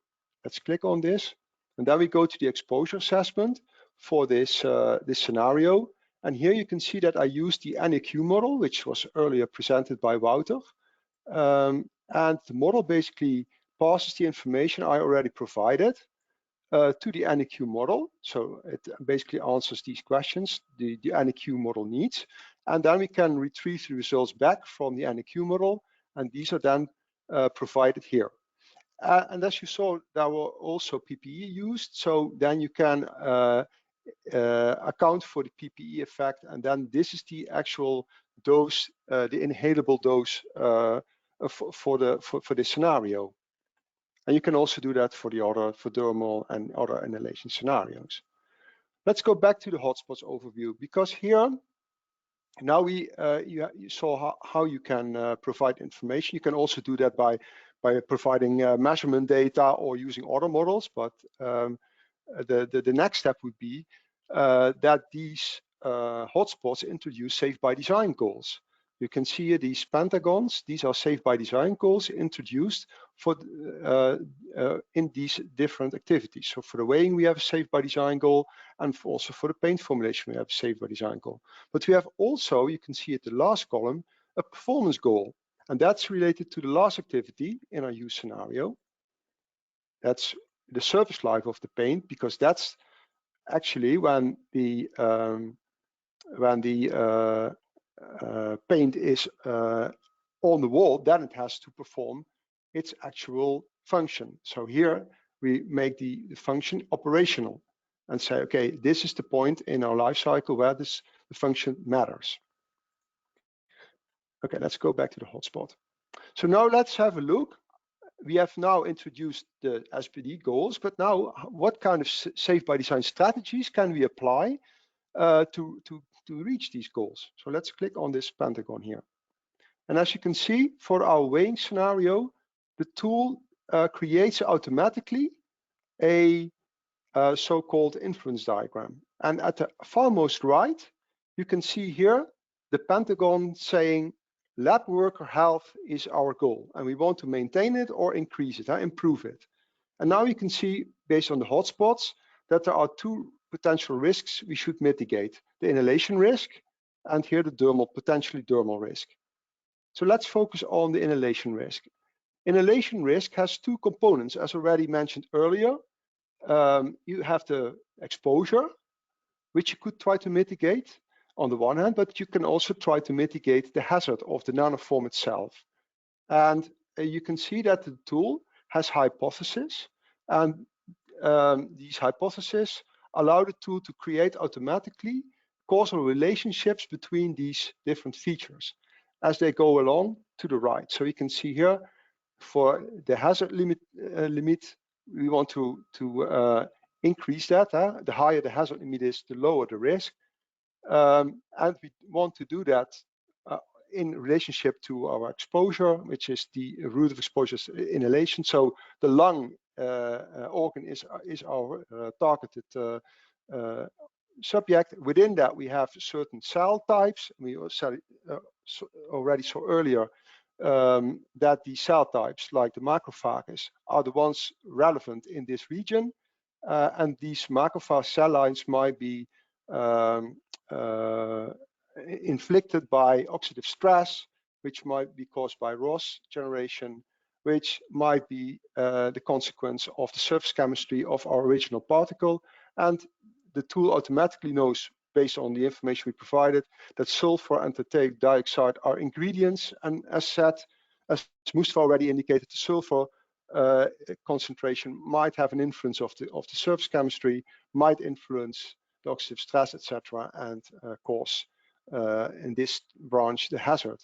let's click on this, and then we go to the exposure assessment for this this scenario. And here you can see that I used the NEQ model, which was earlier presented by Wouter. And the model basically passes the information I already provided to the NEQ model. So it basically answers these questions the NEQ model needs. And then we can retrieve the results back from the NEQ model, and these are then provided here. And as you saw, there were also PPE used. So then you can account for the PPE effect, and then this is the actual dose, the inhalable dose for this scenario. And you can also do that for the other, for dermal and other inhalation scenarios. Let's go back to the hotspots overview, because here now you saw how you can provide information. You can also do that by providing measurement data or using other models. But the next step would be that these hotspots introduce safe by design goals. You can see here these pentagons. These are safe by design goals introduced for in these different activities. So for the weighing, we have a safe by design goal, and also for the paint formulation, we have a safe by design goal. But we have also, you can see at the last column, a performance goal, and that's related to the last activity in our use scenario. That's the surface life of the paint, because that's actually when the paint is on the wall, then it has to perform its actual function. So here we make the function operational and say, okay, this is the point in our life cycle where the function matters. Okay, let's go back to the hotspot. So now let's have a look. We have now introduced the SbD goals, but now what kind of safe by design strategies can we apply to reach these goals? So let's click on this pentagon here. And as you can see, for our weighing scenario, the tool creates automatically a so-called influence diagram. And at the farmost right, you can see here the pentagon saying lab worker health is our goal, and we want to maintain it or increase it, improve it. And now you can see, based on the hotspots, that there are two potential risks we should mitigate: the inhalation risk, and here the potentially dermal risk. So let's focus on the inhalation risk. Inhalation risk has two components, as already mentioned earlier. You have the exposure, which you could try to mitigate on the one hand, but you can also try to mitigate the hazard of the nanoform itself. And you can see that the tool has hypotheses, and these hypotheses allow the tool to create automatically causal relationships between these different features as they go along to the right. So you can see here, for the hazard limit, we want to increase that. The higher the hazard limit is, the lower the risk. And we want to do that in relationship to our exposure, which is the route of exposure inhalation. So the lung organ is our targeted subject. Within that, we have certain cell types. We already saw earlier that the cell types, like the macrophages, are the ones relevant in this region. And these macrophage cell lines might be inflicted by oxidative stress, which might be caused by ROS generation, which might be the consequence of the surface chemistry of our original particle. And the tool automatically knows, based on the information we provided, that sulfur and titanium dioxide are ingredients. And as said, as Mustafa already indicated, the sulfur concentration might have an influence of the surface chemistry, might influence the oxidative stress, etc., and cause in this branch the hazard.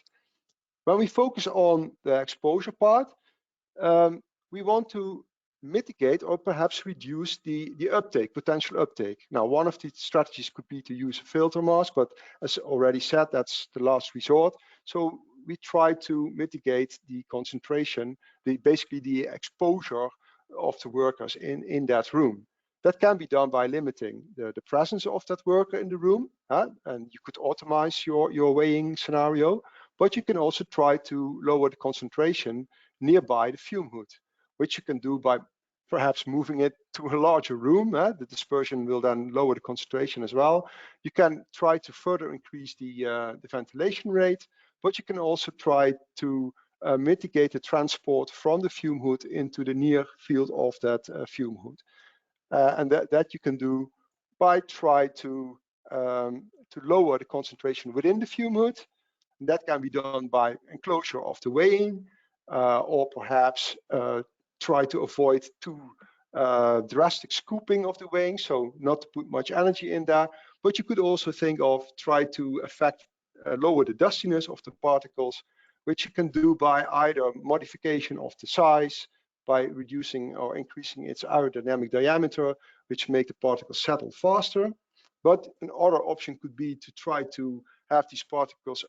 When we focus on the exposure part, we want to mitigate or perhaps reduce the potential uptake. Now, one of the strategies could be to use a filter mask, but as already said, that's the last resort. So we try to mitigate the concentration, basically the exposure of the workers in that room. That can be done by limiting the presence of that worker in the room, and you could optimize your weighing scenario, but you can also try to lower the concentration nearby the fume hood, which you can do by perhaps moving it to a larger room. The dispersion will then lower the concentration as well. You can try to further increase the ventilation rate, but you can also try to mitigate the transport from the fume hood into the near field of that fume hood. And that you can do by try to lower the concentration within the fume hood. And that can be done by enclosure of the weighing, or perhaps try to avoid too drastic scooping of the weighing, so not to put much energy in there. But you could also think of try to lower the dustiness of the particles, which you can do by either modification of the size, by reducing or increasing its aerodynamic diameter, which make the particles settle faster. But another option could be to try to have these particles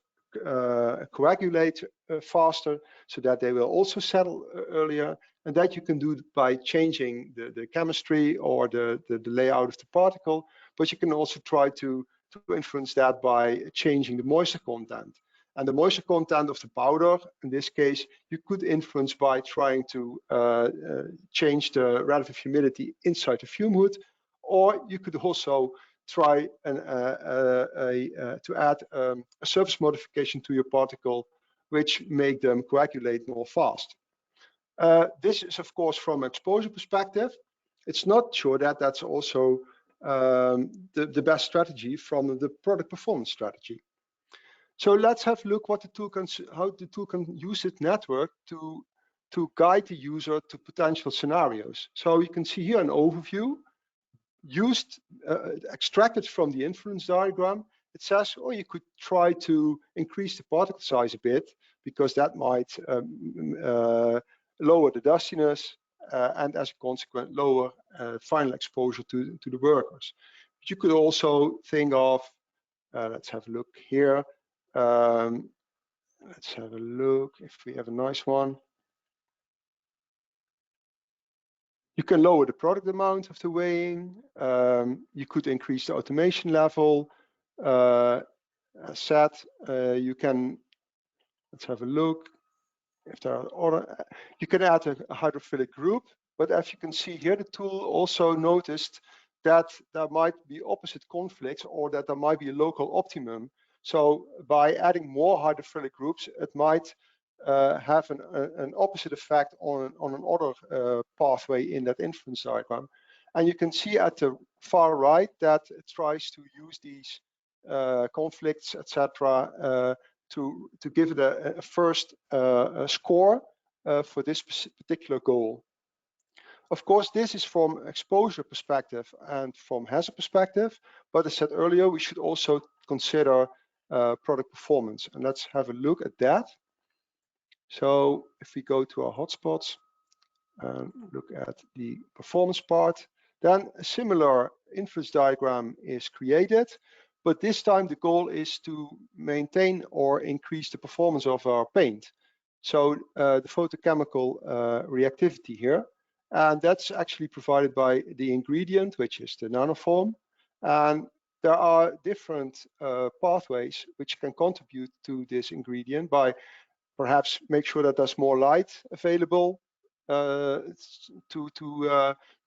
coagulate faster, so that they will also settle earlier. And that you can do by changing the chemistry or the layout of the particle. But you can also try to influence that by changing the moisture content. And the moisture content of the powder, in this case, you could influence by trying to change the relative humidity inside the fume hood, or you could also try to add a surface modification to your particle, which make them coagulate more fast. This is, of course, from exposure perspective. It's not sure that that's also the best strategy from the product performance strategy. So let's have a look what the tool can, how the tool can use its network to guide the user to potential scenarios. So you can see here an overview used, extracted from the influence diagram. It says, oh, you could try to increase the particle size a bit because that might lower the dustiness and as a consequence lower final exposure to the workers. But you could also think of, let's have a look here. Let's have a look if we have a nice one. You can lower the product amount of the weighing. You could increase the automation level. As said, you can, let's have a look. If there are other, you can add a hydrophilic group, but as you can see here, the tool also noticed that there might be opposite conflicts or that there might be a local optimum. So by adding more hydrophilic groups, it might have an opposite effect on another pathway in that influence diagram. And you can see at the far right that it tries to use these conflicts, etc., to give it a first score for this particular goal. Of course, this is from exposure perspective and from hazard perspective, but as I said earlier, we should also consider product performance. And let's have a look at that. So if we go to our hotspots and look at the performance part, then a similar influence diagram is created. But this time the goal is to maintain or increase the performance of our paint. So the photochemical reactivity here, and that's actually provided by the ingredient, which is the nanoform. And there are different pathways which can contribute to this ingredient by perhaps make sure that there's more light available to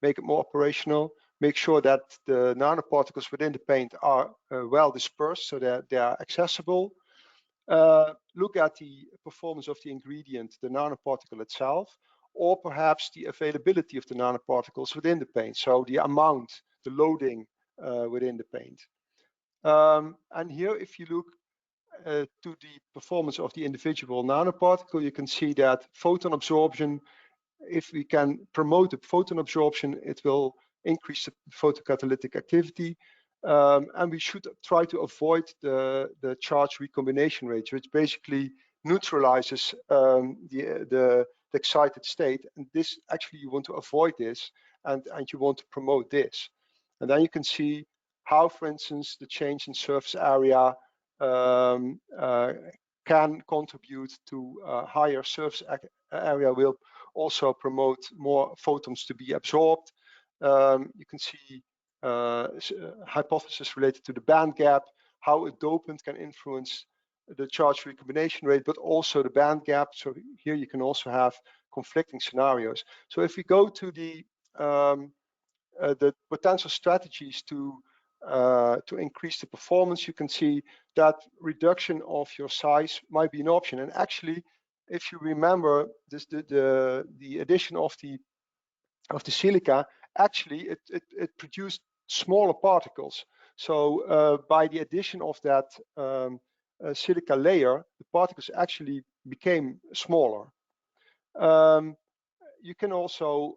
make it more operational. Make sure that the nanoparticles within the paint are well dispersed so that they are accessible. Look at the performance of the ingredient, the nanoparticle itself, or perhaps the availability of the nanoparticles within the paint. So the amount, the loading within the paint. And here, if you look to the performance of the individual nanoparticle, you can see that photon absorption, if we can promote the photon absorption, it will increase the photocatalytic activity. And we should try to avoid the charge recombination rate, which basically neutralizes the excited state. And this actually, you want to avoid this and you want to promote this. And then you can see how, for instance, the change in surface area can contribute to higher surface area, will also promote more photons to be absorbed. You can see hypothesis related to the band gap, how a dopant can influence the charge recombination rate, but also the band gap. So here you can also have conflicting scenarios. So if we go to the potential strategies to increase the performance, you can see that reduction of your size might be an option. And actually, if you remember this, the addition of the silica, actually it produced smaller particles. So by the addition of that silica layer, the particles actually became smaller. You can also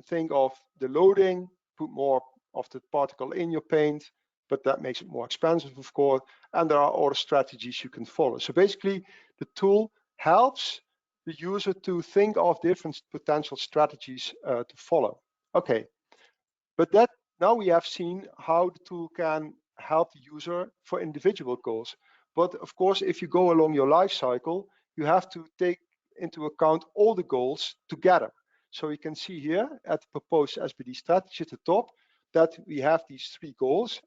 think of the loading, put more of the particle in your paint, but that makes it more expensive, of course. And there are other strategies you can follow. So basically, the tool helps the user to think of different potential strategies to follow. Okay, but that now we have seen how the tool can help the user for individual goals. But of course, if you go along your life cycle, you have to take into account all the goals together. So you can see here at the proposed SbD strategy at the top that we have these 3 goals,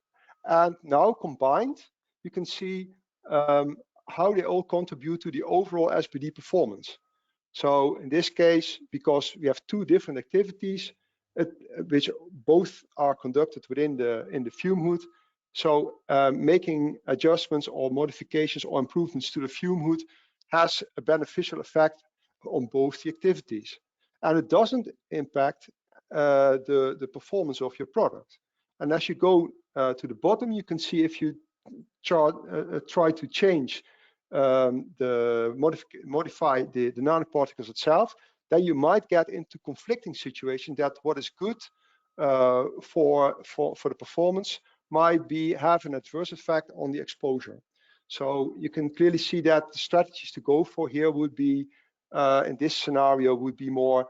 and now combined, you can see how they all contribute to the overall SbD performance. So in this case, because we have 2 different activities, which both are conducted within the fume hood. So making adjustments or modifications or improvements to the fume hood has a beneficial effect on both the activities, and it doesn't impact the performance of your product. And as you go to the bottom, you can see if you try to change modify the nanoparticles itself, then you might get into conflicting situations that what is good for the performance might have an adverse effect on the exposure. So you can clearly see that the strategies to go for here would be, in this scenario, would be more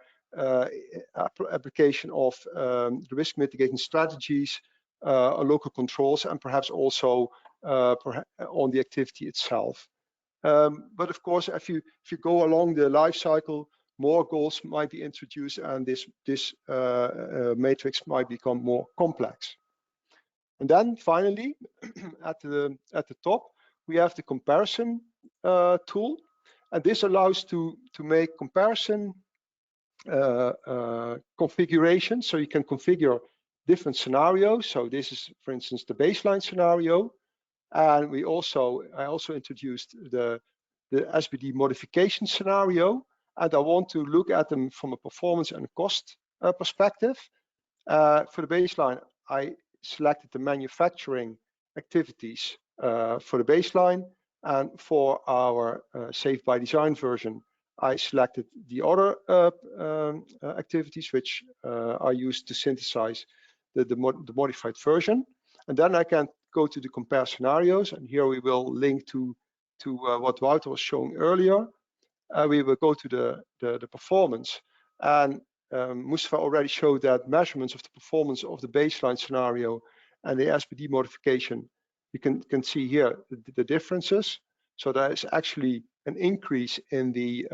application of the risk mitigating strategies, local controls, and perhaps also on the activity itself. But of course, if you go along the life cycle, more goals might be introduced, and this matrix might become more complex. And then finally, at the top, we have the comparison tool, and this allows to make comparison configuration. So you can configure different scenarios. So this is, for instance, the baseline scenario, and I also introduced the SbD modification scenario, and I want to look at them from a performance and cost perspective. For the baseline, I selected the manufacturing activities for the baseline, and for our Safe by Design version, I selected the other activities which are used to synthesize the modified version. And then I can go to the compare scenarios, and here we will link to what Wouter was showing earlier. We will go to the performance, and Mustafa already showed that measurements of the performance of the baseline scenario and the SbD modification, you can see here the differences. So there is actually an increase in the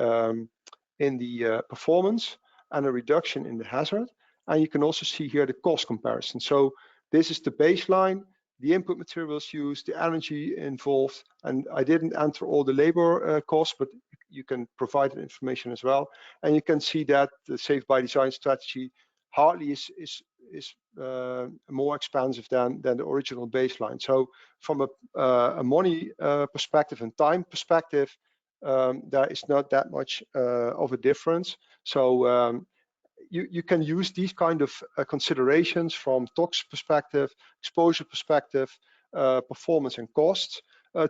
performance and a reduction in the hazard, and you can also see here the cost comparison. So this is the baseline, the input materials used, the energy involved, and I didn't enter all the labor costs, but you can provide the information as well. And you can see that the Safe by Design strategy hardly is more expensive than the original baseline. So from a money perspective and time perspective, there is not that much of a difference. So you can use these kind of considerations from tox perspective, exposure perspective, performance and costs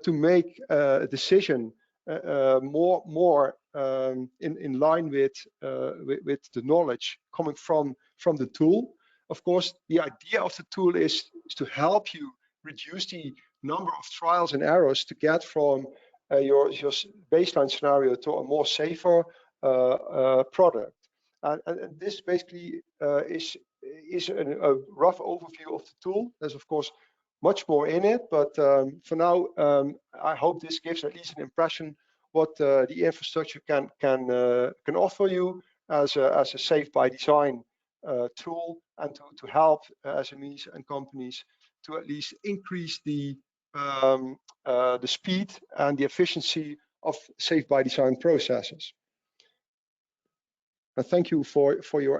to make a decision more in line with the knowledge coming from the tool. Of course, the idea of the tool is to help you reduce the number of trials and errors to get from your baseline scenario to a more safer product. And this basically is a rough overview of the tool. There's of course much more in it, but for now, I hope this gives at least an impression what the infrastructure can offer you as a Safe by Design tool, and to help SMEs and companies to at least increase the speed and the efficiency of Safe by Design processes. Thank you for your